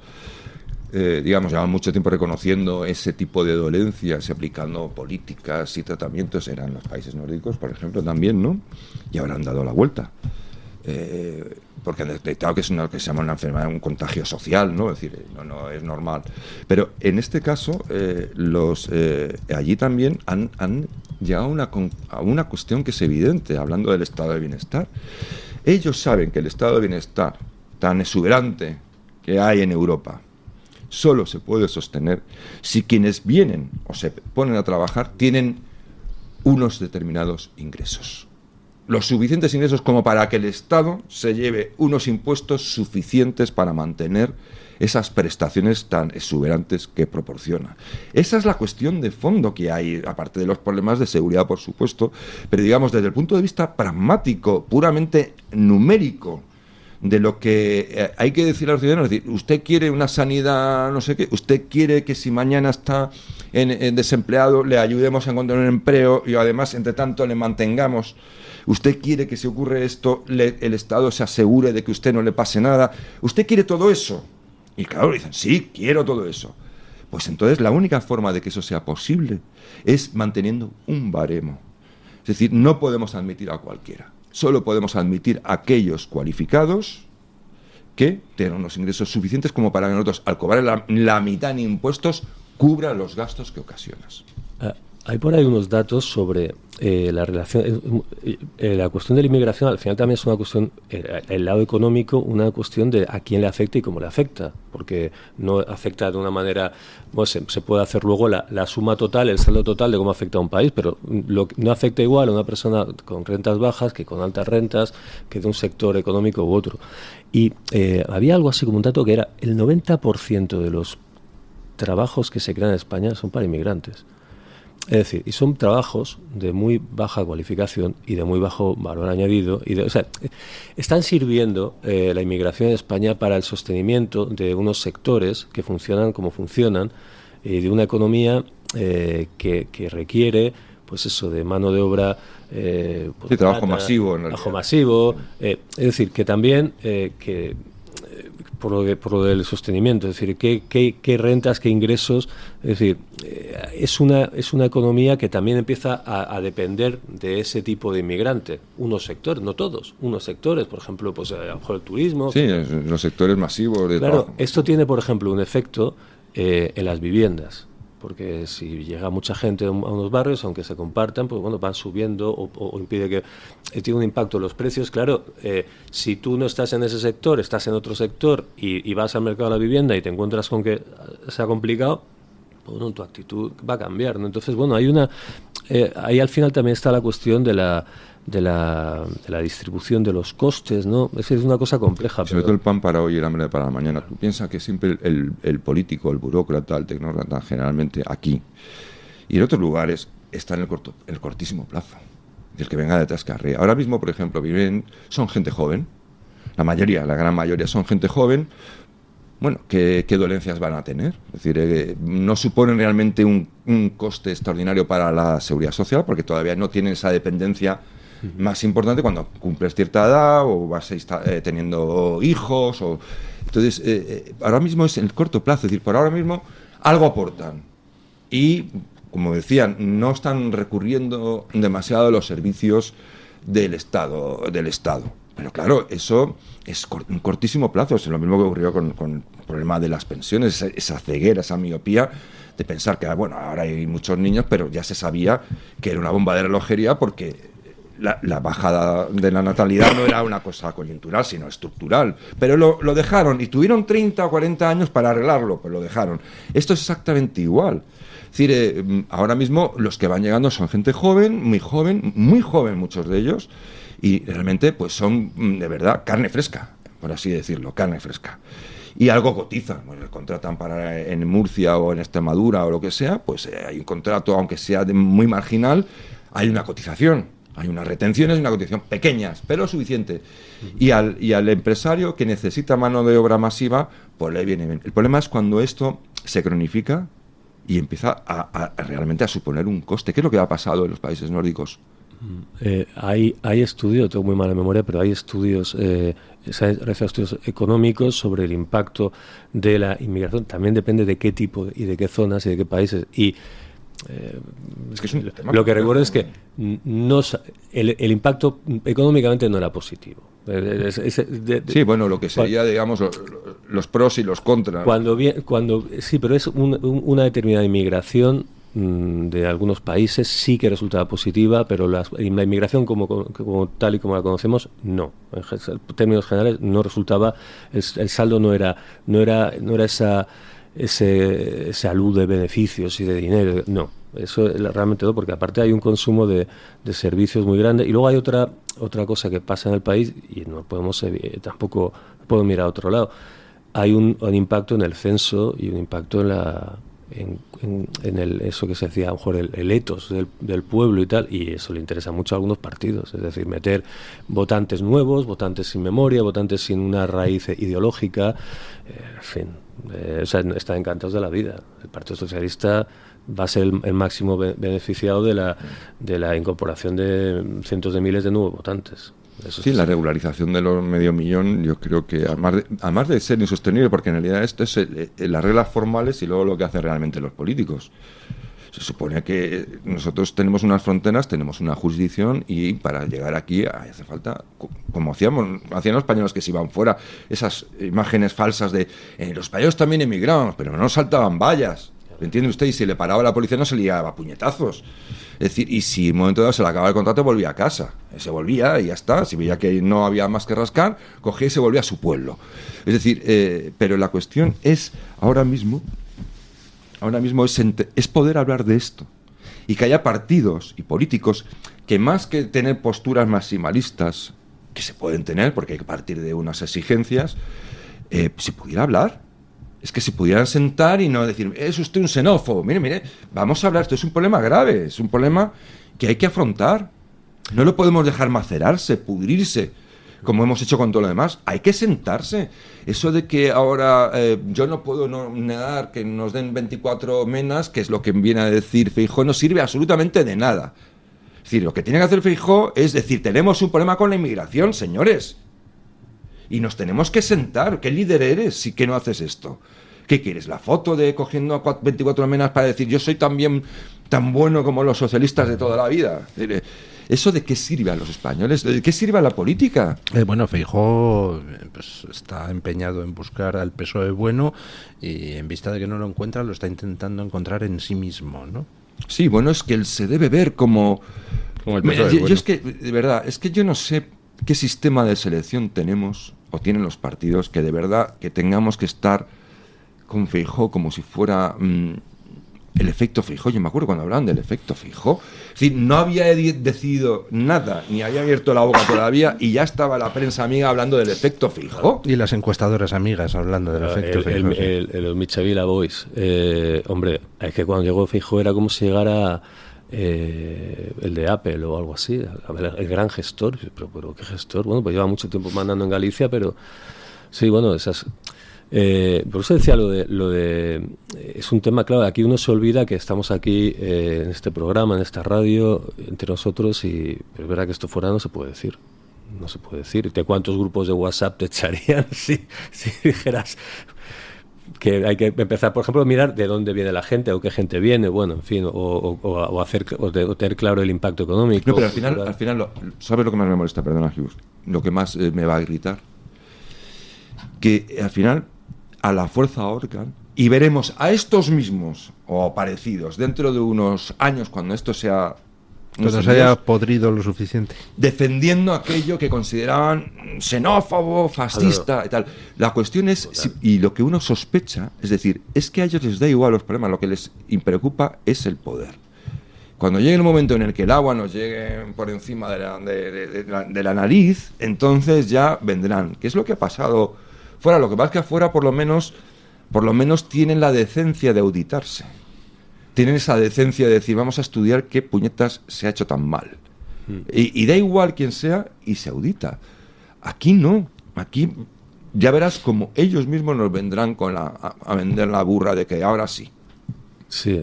llevaban mucho tiempo reconociendo ese tipo de dolencias y aplicando políticas y tratamientos, eran los países nórdicos, por ejemplo, también, ¿no? Y ahora han dado la vuelta. Porque han detectado que se llama una enfermedad, un contagio social, ¿no? Es decir, no es normal. Pero en este caso, allí también han llegado a una cuestión que es evidente, hablando del estado de bienestar. Ellos saben que el estado de bienestar tan exuberante que hay en Europa solo se puede sostener si quienes vienen o se ponen a trabajar tienen unos determinados ingresos. Los suficientes ingresos como para que el Estado se lleve unos impuestos suficientes para mantener esas prestaciones tan exuberantes que proporciona. Esa es la cuestión de fondo que hay, aparte de los problemas de seguridad, por supuesto, pero digamos desde el punto de vista pragmático, puramente numérico, de lo que hay que decir a los ciudadanos. Es decir, usted quiere una sanidad, no sé qué, usted quiere que si mañana está en desempleado le ayudemos a encontrar un empleo y además, entre tanto, le mantengamos. Usted quiere que si ocurre esto, el Estado se asegure de que a usted no le pase nada. Usted quiere todo eso. Y claro, dicen, sí, quiero todo eso. Pues entonces la única forma de que eso sea posible es manteniendo un baremo. Es decir, no podemos admitir a cualquiera. Solo podemos admitir a aquellos cualificados que tengan unos ingresos suficientes como para que nosotros, al cobrar la mitad en impuestos, cubra los gastos que ocasionas. Hay por ahí unos datos sobre la relación, la cuestión de la inmigración. Al final también es una cuestión, el lado económico, una cuestión de a quién le afecta y cómo le afecta, porque no afecta de una manera, bueno, se puede hacer luego la suma total, el saldo total de cómo afecta a un país, pero no afecta igual a una persona con rentas bajas que con altas rentas, que de un sector económico u otro. Y había algo así como un dato que era el 90% de los trabajos que se crean en España son para inmigrantes. Es decir, y son trabajos de muy baja cualificación y de muy bajo valor añadido. O sea, están sirviendo la inmigración en España para el sostenimiento de unos sectores que funcionan como funcionan, de una economía que requiere, pues eso, de mano de obra. Pues trabajo masivo. Trabajo masivo. Es decir, que también por lo del sostenimiento, es decir, qué rentas, qué ingresos, es decir, es una economía que también empieza a depender de ese tipo de inmigrante. Unos sectores, no todos, unos sectores, por ejemplo, pues a lo mejor el turismo. Sí, los sectores masivos de claro, trabajo. Esto tiene, por ejemplo, un efecto en las viviendas. Porque si llega mucha gente a unos barrios, aunque se compartan, pues bueno, van subiendo o impide que tiene un impacto en los precios. Claro, si tú no estás en ese sector, estás en otro sector y vas al mercado de la vivienda y te encuentras con que sea complicado, pues bueno, tu actitud va a cambiar, ¿no? Entonces, bueno, ahí al final también está la cuestión de la distribución de los costes, ¿no? Es una cosa compleja. Sobre todo el pan para hoy y el hambre para mañana. Tú piensas que siempre el político, el burócrata, el tecnócrata, generalmente aquí y en otros lugares, está en el cortísimo plazo. El que venga detrás carrea. Ahora mismo, por ejemplo, son gente joven. La gran mayoría son gente joven. Bueno, ¿qué dolencias van a tener? Es decir, no suponen realmente un coste extraordinario para la seguridad social, porque todavía no tienen esa dependencia más importante cuando cumples cierta edad o vas teniendo hijos. Entonces, ahora mismo es en el corto plazo, es decir, por ahora mismo algo aportan. Y, como decían, no están recurriendo demasiado a los servicios del Estado. Pero claro, eso es un cortísimo plazo. Es lo mismo que ocurrió con el problema de las pensiones, esa ceguera, esa miopía de pensar que, bueno, ahora hay muchos niños, pero ya se sabía que era una bomba de relojería porque la bajada de la natalidad no era una cosa coyuntural, sino estructural. Pero lo dejaron y tuvieron 30 o 40 años para arreglarlo, pero lo dejaron. Esto es exactamente igual. Es decir, ahora mismo los que van llegando son gente joven, muy joven muchos de ellos, y realmente pues son de verdad carne fresca, por así decirlo, carne fresca. Y algo cotizan, pues contratan en Murcia o en Extremadura o lo que sea, pues hay un contrato, aunque sea muy marginal, hay una cotización. Hay unas retenciones y una cotización pequeñas, pero suficiente. Y al empresario que necesita mano de obra masiva, pues le viene bien. El problema es cuando esto se cronifica y empieza realmente a suponer un coste. ¿Qué es lo que ha pasado en los países nórdicos? Hay estudios, tengo muy mala memoria, pero hay estudios, estudios económicos sobre el impacto de la inmigración. También depende de qué tipo y de qué zonas y de qué países. Y es que es un tema lo que recuerdo es que el impacto económicamente no era positivo. Sí, bueno, lo que sería, digamos, los pros y los contras. Sí, pero es una determinada inmigración de algunos países sí que resultaba positiva, pero la inmigración como tal y como la conocemos, no. En términos generales no resultaba, el saldo no era ese alud de beneficios y de dinero, no. Eso es realmente todo, porque aparte hay un consumo de servicios muy grande. Y luego hay otra cosa que pasa en el país, y no podemos tampoco mirar a otro lado. Hay un impacto en el censo y un impacto en eso que se decía, a lo mejor el ethos del pueblo y tal, y eso le interesa mucho a algunos partidos, es decir, meter votantes nuevos, votantes sin memoria, votantes sin una raíz ideológica, en fin, o sea, están encantados de la vida. El Partido Socialista va a ser el máximo beneficiado de la incorporación de cientos de miles de nuevos votantes. Eso sí, la regularización de los 500.000, yo creo que además de ser insostenible, porque en realidad esto es las reglas formales y luego lo que hacen realmente los políticos. Se supone que nosotros tenemos unas fronteras, tenemos una jurisdicción, y para llegar aquí hace falta, como hacían los españoles que se iban fuera, esas imágenes falsas de los españoles también emigramos, pero no saltaban vallas. ¿Me entiende usted? Y si le paraba la policía no se liaba a puñetazos. Es decir, y si en un momento dado se le acababa el contrato, volvía a casa. Se volvía y ya está. Si veía que no había más que rascar, cogía y se volvía a su pueblo. Es decir, pero la cuestión es, ahora mismo es poder hablar de esto. Y que haya partidos y políticos que, más que tener posturas maximalistas, que se pueden tener porque hay que partir de unas exigencias, se pudiera hablar. Es que se pudieran sentar y no decir, es usted un xenófobo. Mire, vamos a hablar, esto es un problema grave, es un problema que hay que afrontar. No lo podemos dejar macerarse, pudrirse, como hemos hecho con todo lo demás. Hay que sentarse. Eso de que ahora yo no puedo negar que nos den 24 menas, que es lo que viene a decir Feijóo, no sirve absolutamente de nada. Es decir, lo que tiene que hacer Feijóo es decir, tenemos un problema con la inmigración, señores. Y nos tenemos que sentar. ¿Qué líder eres si que no haces esto? ¿Qué quieres? ¿La foto de cogiendo a 24 menas para decir yo soy también tan bueno como los socialistas de toda la vida? ¿Eso de qué sirve a los españoles? ¿De qué sirve a la política? Bueno, Feijóo pues, está empeñado en buscar al PSOE bueno, y en vista de que no lo encuentra, lo está intentando encontrar en sí mismo, ¿no? Sí, bueno, es que él se debe ver como el PSOE bueno. Yo es que, de verdad, es que yo no sé qué sistema de selección tenemos o tienen los partidos, que de verdad que tengamos que estar con Feijóo como si fuera el efecto Feijóo. Yo me acuerdo cuando hablaban del efecto Feijóo. Es decir, no había decidido nada, ni había abierto la boca todavía, y ya estaba la prensa amiga hablando del efecto Feijóo. Y las encuestadoras amigas hablando del efecto Feijóo. El Michavila Boys. Hombre, es que cuando llegó Feijóo era como si llegara el de Apple o algo así, el gran gestor. Pero ¿qué gestor? Bueno, pues lleva mucho tiempo mandando en Galicia, pero sí, bueno, esas... por eso decía lo de es un tema, claro, aquí uno se olvida que estamos aquí en este programa, en esta radio, entre nosotros, y es verdad que esto fuera no se puede decir. No se puede decir. ¿De cuántos grupos de WhatsApp te echarían si dijeras que hay que empezar, por ejemplo, a mirar de dónde viene la gente o qué gente viene, bueno, en fin, o tener claro el impacto económico? No, pero al final ¿sabes lo que más me molesta? Perdona, Hughes. Lo que más me va a gritar, que al final a la fuerza ahorcan, y veremos a estos mismos o parecidos dentro de unos años, cuando esto sea, cuando se haya podrido lo suficiente, defendiendo aquello que consideraban xenófobo, fascista y tal. La cuestión es, y lo que uno sospecha, es decir, es que a ellos les da igual los problemas, lo que les preocupa es el poder. Cuando llegue el momento en el que el agua nos llegue por encima de la nariz, entonces ya vendrán. ¿Qué es lo que ha pasado fuera? Lo que pasa es que afuera por lo menos tienen la decencia de auditarse. Tienen esa decencia de decir, vamos a estudiar qué puñetas se ha hecho tan mal. Y da igual quién sea, y se audita. Aquí no. Aquí ya verás como ellos mismos nos vendrán a vender la burra de que ahora sí. Sí,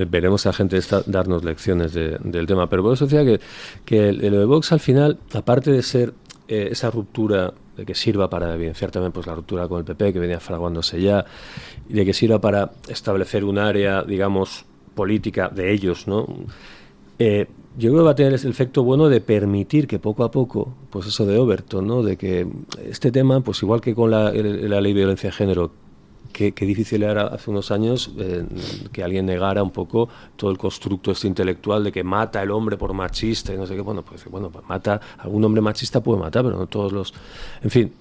veremos a gente darnos lecciones del tema. Pero por eso decía que lo de Vox al final, aparte de ser esa ruptura, de que sirva para evidenciar también pues la ruptura con el PP, que venía fraguándose ya, y de que sirva para establecer un área, digamos, política de ellos, ¿no? Yo creo que va a tener el efecto bueno de permitir que poco a poco, pues eso de Overton, ¿no? De que este tema, pues igual que con la ley de violencia de género, que difícil era hace unos años que alguien negara un poco todo el constructo este intelectual de que mata el hombre por machista y no sé qué. Bueno, pues mata, algún hombre machista puede matar, pero no todos los... En fin,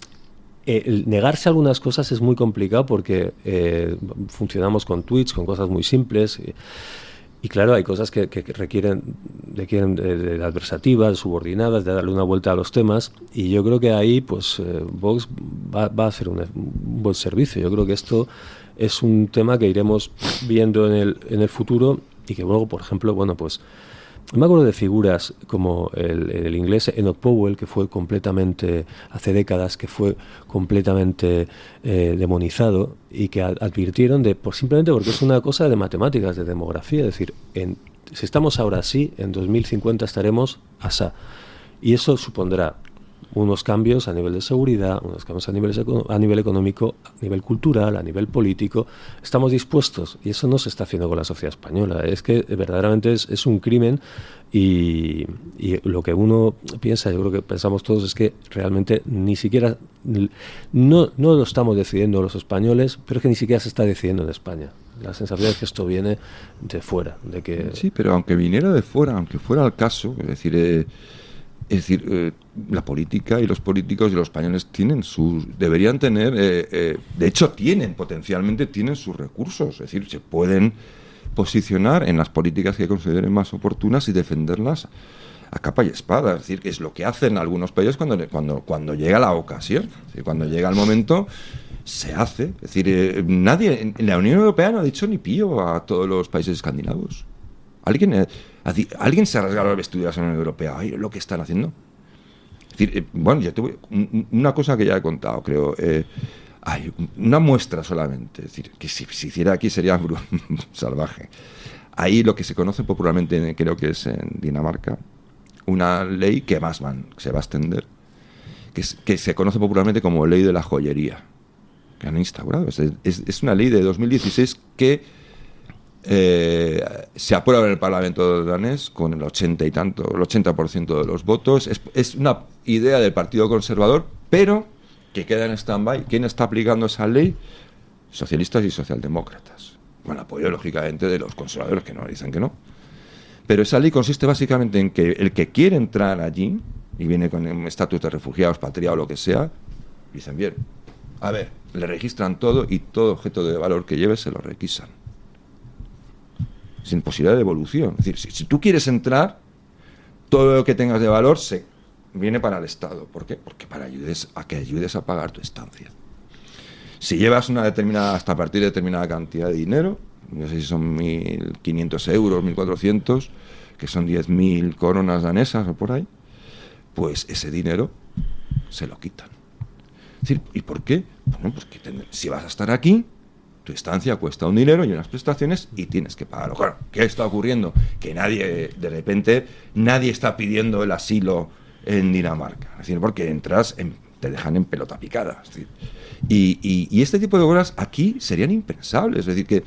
el negarse algunas cosas es muy complicado porque funcionamos con tweets, con cosas muy simples. Y claro, hay cosas que requieren de adversativas, subordinadas, de darle una vuelta a los temas, y yo creo que ahí pues Vox va a hacer un buen servicio. Yo creo que esto es un tema que iremos viendo en el futuro y que luego, por ejemplo, bueno, pues me acuerdo de figuras como el inglés Enoch Powell, que fue completamente, hace décadas, que fue completamente demonizado y que advirtieron simplemente porque es una cosa de matemáticas, de demografía, es decir, si estamos ahora así, en 2050 estaremos asá. Y eso supondrá unos cambios a nivel de seguridad, unos cambios a nivel económico, a nivel cultural, a nivel político. Estamos dispuestos, y eso no se está haciendo con la sociedad española. Es que verdaderamente es un crimen y lo que uno piensa, yo creo que pensamos todos, es que realmente ni siquiera, no lo estamos decidiendo los españoles, pero es que ni siquiera se está decidiendo en España. La sensación es que esto viene de fuera. Sí, pero aunque viniera de fuera, aunque fuera el caso, es decir, la política y los políticos y los españoles deberían tener, de hecho potencialmente tienen sus recursos, es decir, se pueden posicionar en las políticas que consideren más oportunas y defenderlas a capa y espada, es decir, que es lo que hacen algunos países cuando llega la ocasión, es decir, cuando llega el momento se hace, es decir, nadie en la Unión Europea no ha dicho ni pío a todos los países escandinavos. ¿Alguien se ha rasgado el vestido de la Unión Europea? Ay, lo que están haciendo. Es decir, bueno, ya una cosa que ya he contado, creo. Hay una muestra solamente. Es decir, que si se hiciera aquí sería salvaje. Ahí lo que se conoce popularmente, creo que es en Dinamarca, una ley que más se va a extender, que se conoce popularmente como ley de la joyería, que han instaurado. Es una ley de 2016 que se aprueba en el Parlamento danés con el 80% de los votos. Es una idea del Partido Conservador, pero que queda en stand-by. ¿Quién está aplicando esa ley? Socialistas y socialdemócratas, con apoyo lógicamente de los conservadores, que no dicen que no. Pero esa ley consiste básicamente en que el que quiere entrar allí y viene con un estatus de refugiado, expatriado o lo que sea, dicen bien, a ver, le registran todo y todo objeto de valor que lleve se lo requisan, sin posibilidad de devolución. Es decir, si tú quieres entrar, todo lo que tengas de valor viene para el Estado. ¿Por qué? Porque que ayudes a pagar tu estancia. Si llevas hasta a partir de determinada cantidad de dinero, no sé si son 1.500 euros, 1.400, que son 10.000 coronas danesas o por ahí, pues ese dinero se lo quitan. Es decir, ¿y por qué? Bueno, pues que si vas a estar aquí, tu estancia cuesta un dinero y unas prestaciones y tienes que pagarlo. Claro, ¿qué está ocurriendo? Que de repente, nadie está pidiendo el asilo en Dinamarca. Es decir, porque te dejan en pelota picada. Es decir, y este tipo de cosas aquí serían impensables. Es decir, que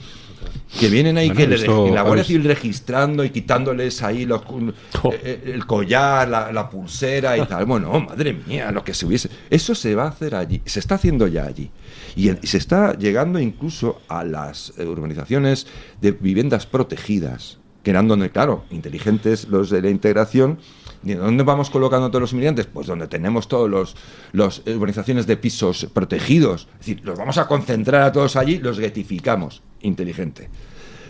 vienen ahí, la Guardia Civil registrando y quitándoles ahí el collar, la pulsera y tal. Bueno, madre mía, lo que se hubiese... Eso se va a hacer allí, se está haciendo ya allí. Y se está llegando incluso a las urbanizaciones de viviendas protegidas, que eran donde, claro, inteligentes los de la integración. ¿Y dónde vamos colocando todos los inmigrantes? Pues donde tenemos todos los urbanizaciones de pisos protegidos. Es decir, los vamos a concentrar a todos allí, los getificamos. Inteligente.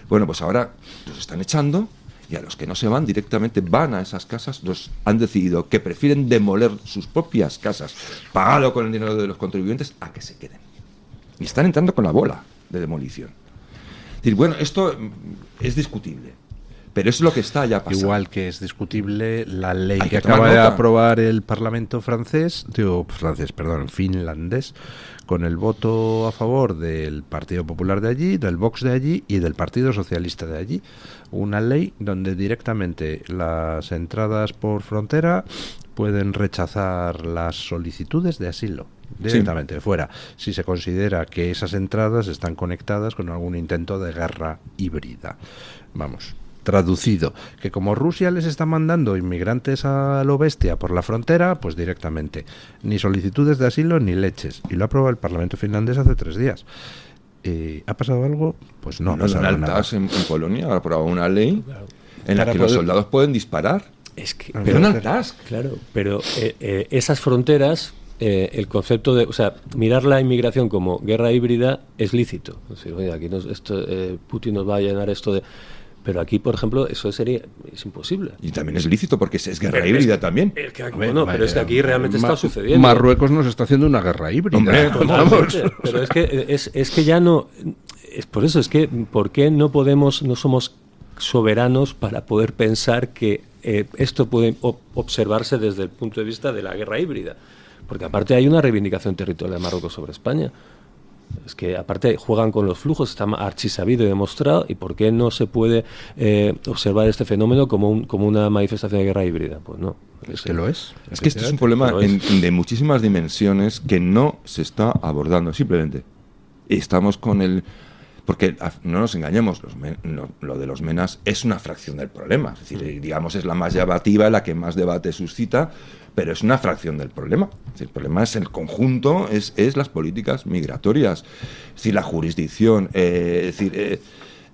Bueno, pues ahora los están echando y a los que no se van directamente van a esas casas. Han decidido que prefieren demoler sus propias casas, pagado con el dinero de los contribuyentes, a que se queden. Y están entrando con la bola de demolición. Es decir, bueno, esto es discutible, pero es lo que está ya pasando. Igual que es discutible la ley que acaba de aprobar el Parlamento finlandés, con el voto a favor del Partido Popular de allí, del Vox de allí y del Partido Socialista de allí. Una ley donde directamente las entradas por frontera pueden rechazar las solicitudes de asilo. Directamente, fuera, si se considera que esas entradas están conectadas con algún intento de guerra híbrida. Vamos, traducido, que como Rusia les está mandando inmigrantes a lo bestia por la frontera, pues directamente, ni solicitudes de asilo ni leches. Y lo aprobó el Parlamento finlandés hace 3 días. ¿Ha pasado algo? Pues no ha pasado nada. En Polonia ha aprobado una ley en la que los soldados pueden disparar. Es que, pero no task. Claro, pero esas fronteras, el concepto de, o sea, mirar la inmigración como guerra híbrida es lícito. Es decir, oye, aquí Putin nos va a llenar esto de... Pero aquí, por ejemplo, eso es imposible. Y también es lícito porque es guerra híbrida también. Pero es que aquí realmente está sucediendo. Marruecos nos está haciendo una guerra híbrida. Hombre, pero es que ya no... por eso es que, ¿por qué no somos soberanos para poder pensar que esto puede observarse desde el punto de vista de la guerra híbrida? Porque aparte hay una reivindicación territorial de Marruecos sobre España. Es que aparte juegan con los flujos, está archisabido y demostrado, y ¿por qué no se puede observar este fenómeno como una manifestación de guerra híbrida? Pues no. Es que lo es. Es que este es un problema de muchísimas dimensiones que no se está abordando, simplemente. Y estamos con el... Porque no nos engañemos, lo de los MENAs es una fracción del problema. Es decir, digamos, es la más llamativa, la que más debate suscita, pero es una fracción del problema. Es decir, el problema es el conjunto, es las políticas migratorias, es decir, la jurisdicción,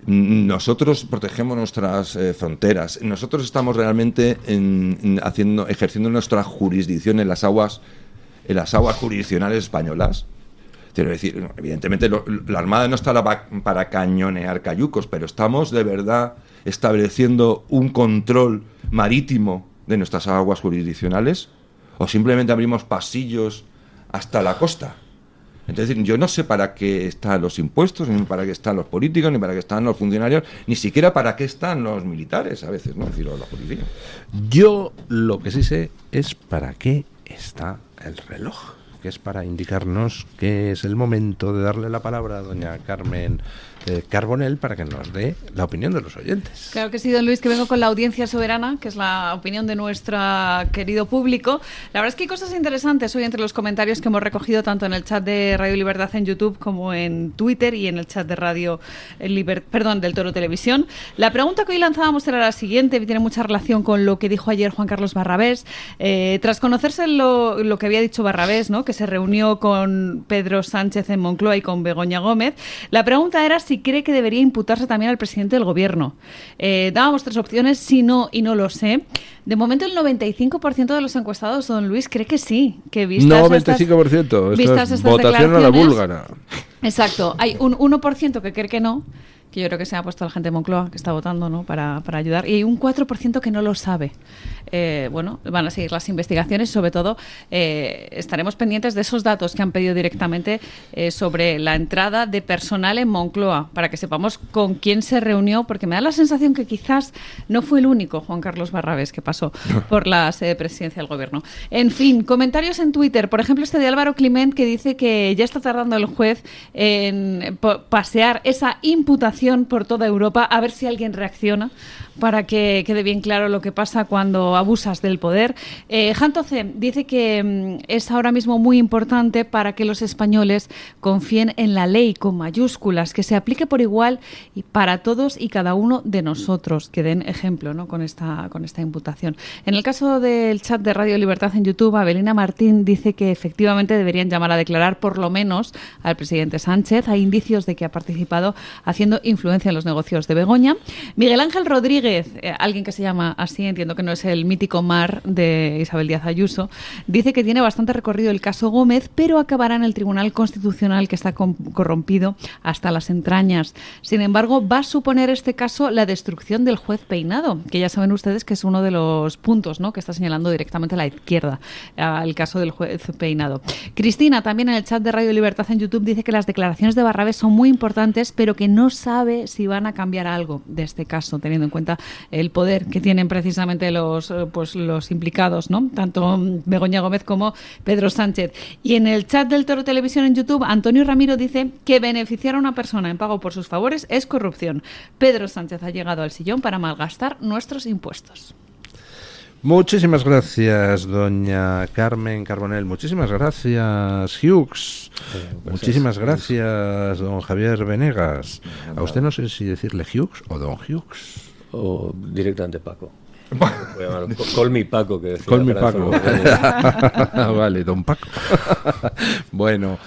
nosotros protegemos nuestras fronteras, nosotros estamos realmente ejerciendo nuestra jurisdicción en las aguas jurisdiccionales españolas. Quiero decir, evidentemente la Armada no está para cañonear cayucos, pero estamos de verdad estableciendo un control marítimo de nuestras aguas jurisdiccionales, o simplemente abrimos pasillos hasta la costa. Entonces, yo no sé para qué están los impuestos, ni para qué están los políticos, ni para qué están los funcionarios, ni siquiera para qué están los militares a veces, ¿no? Es decir, los policías. Yo lo que sí sé es para qué está el reloj, que es para indicarnos que es el momento de darle la palabra a doña Carmen Carbonell para que nos dé la opinión de los oyentes. Claro que sí, don Luis, que vengo con la audiencia soberana, que es la opinión de nuestro querido público. La verdad es que hay cosas interesantes hoy entre los comentarios que hemos recogido tanto en el chat de Radio Libertad en YouTube como en Twitter y en el chat de del Toro Televisión. La pregunta que hoy lanzábamos era la siguiente, y tiene mucha relación con lo que dijo ayer Juan Carlos Barrabés. Tras conocerse lo que había dicho Barrabés, ¿no?, que se reunió con Pedro Sánchez en Moncloa y con Begoña Gómez, la pregunta era si cree que debería imputarse también al presidente del gobierno. Dábamos 3 opciones, sí, no y no lo sé. De momento el 95% de los encuestados, don Luis, cree que sí, que vistas 95%, vistas esto es votación a la búlgara. Exacto, hay un 1% que cree que no, que yo creo que se ha puesto la gente de Moncloa que está votando, ¿no?, para ayudar, y hay un 4% que no lo sabe. Bueno, van a seguir las investigaciones, sobre todo estaremos pendientes de esos datos que han pedido directamente sobre la entrada de personal en Moncloa, para que sepamos con quién se reunió, porque me da la sensación que quizás no fue el único Juan Carlos Barrabés que pasó por la sede presidencia del gobierno. En fin, comentarios en Twitter, por ejemplo este de Álvaro Climent, que dice que ya está tardando el juez en pasear esa imputación por toda Europa, a ver si alguien reacciona, para que quede bien claro lo que pasa cuando abusas del poder. Janto C dice que es ahora mismo muy importante para que los españoles confíen en la ley con mayúsculas, que se aplique por igual y para todos y cada uno de nosotros, que den ejemplo, ¿no?, con esta imputación. En el caso del chat de Radio Libertad en YouTube, Abelina Martín dice que efectivamente deberían llamar a declarar por lo menos al presidente Sánchez. Hay indicios de que ha participado haciendo influencia en los negocios de Begoña. Miguel Ángel Rodríguez, alguien que se llama así, entiendo que no es el mítico Mar de Isabel Díaz Ayuso, dice que tiene bastante recorrido el caso Gómez, pero acabará en el Tribunal Constitucional, que está corrompido hasta las entrañas. Sin embargo, va a suponer este caso la destrucción del juez Peinado, que ya saben ustedes que es uno de los puntos, ¿no?, que está señalando directamente la izquierda, el caso del juez Peinado. Cristina, también en el chat de Radio Libertad en YouTube, dice que las declaraciones de Barrabés son muy importantes, pero que no sabe si van a cambiar algo de este caso, teniendo en cuenta el poder que tienen precisamente los implicados, ¿no?, tanto Begoña Gómez como Pedro Sánchez. Y en el chat del Toro Televisión en YouTube, Antonio Ramiro dice que beneficiar a una persona en pago por sus favores es corrupción. Pedro Sánchez ha llegado al sillón para malgastar nuestros impuestos. Muchísimas gracias, doña Carmen Carbonell. Muchísimas gracias, Hughes. Muchísimas gracias, don Javier Venegas. A usted no sé si decirle Hughes o don Hughes. O directamente Paco. Voy a llamarlo Call me Paco, que decía. Call me Paco. Vale, don Paco. Bueno,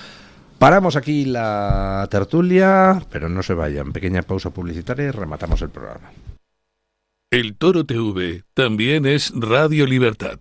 paramos aquí la tertulia, pero no se vayan. Pequeña pausa publicitaria y rematamos el programa. El Toro TV también es Radio Libertad.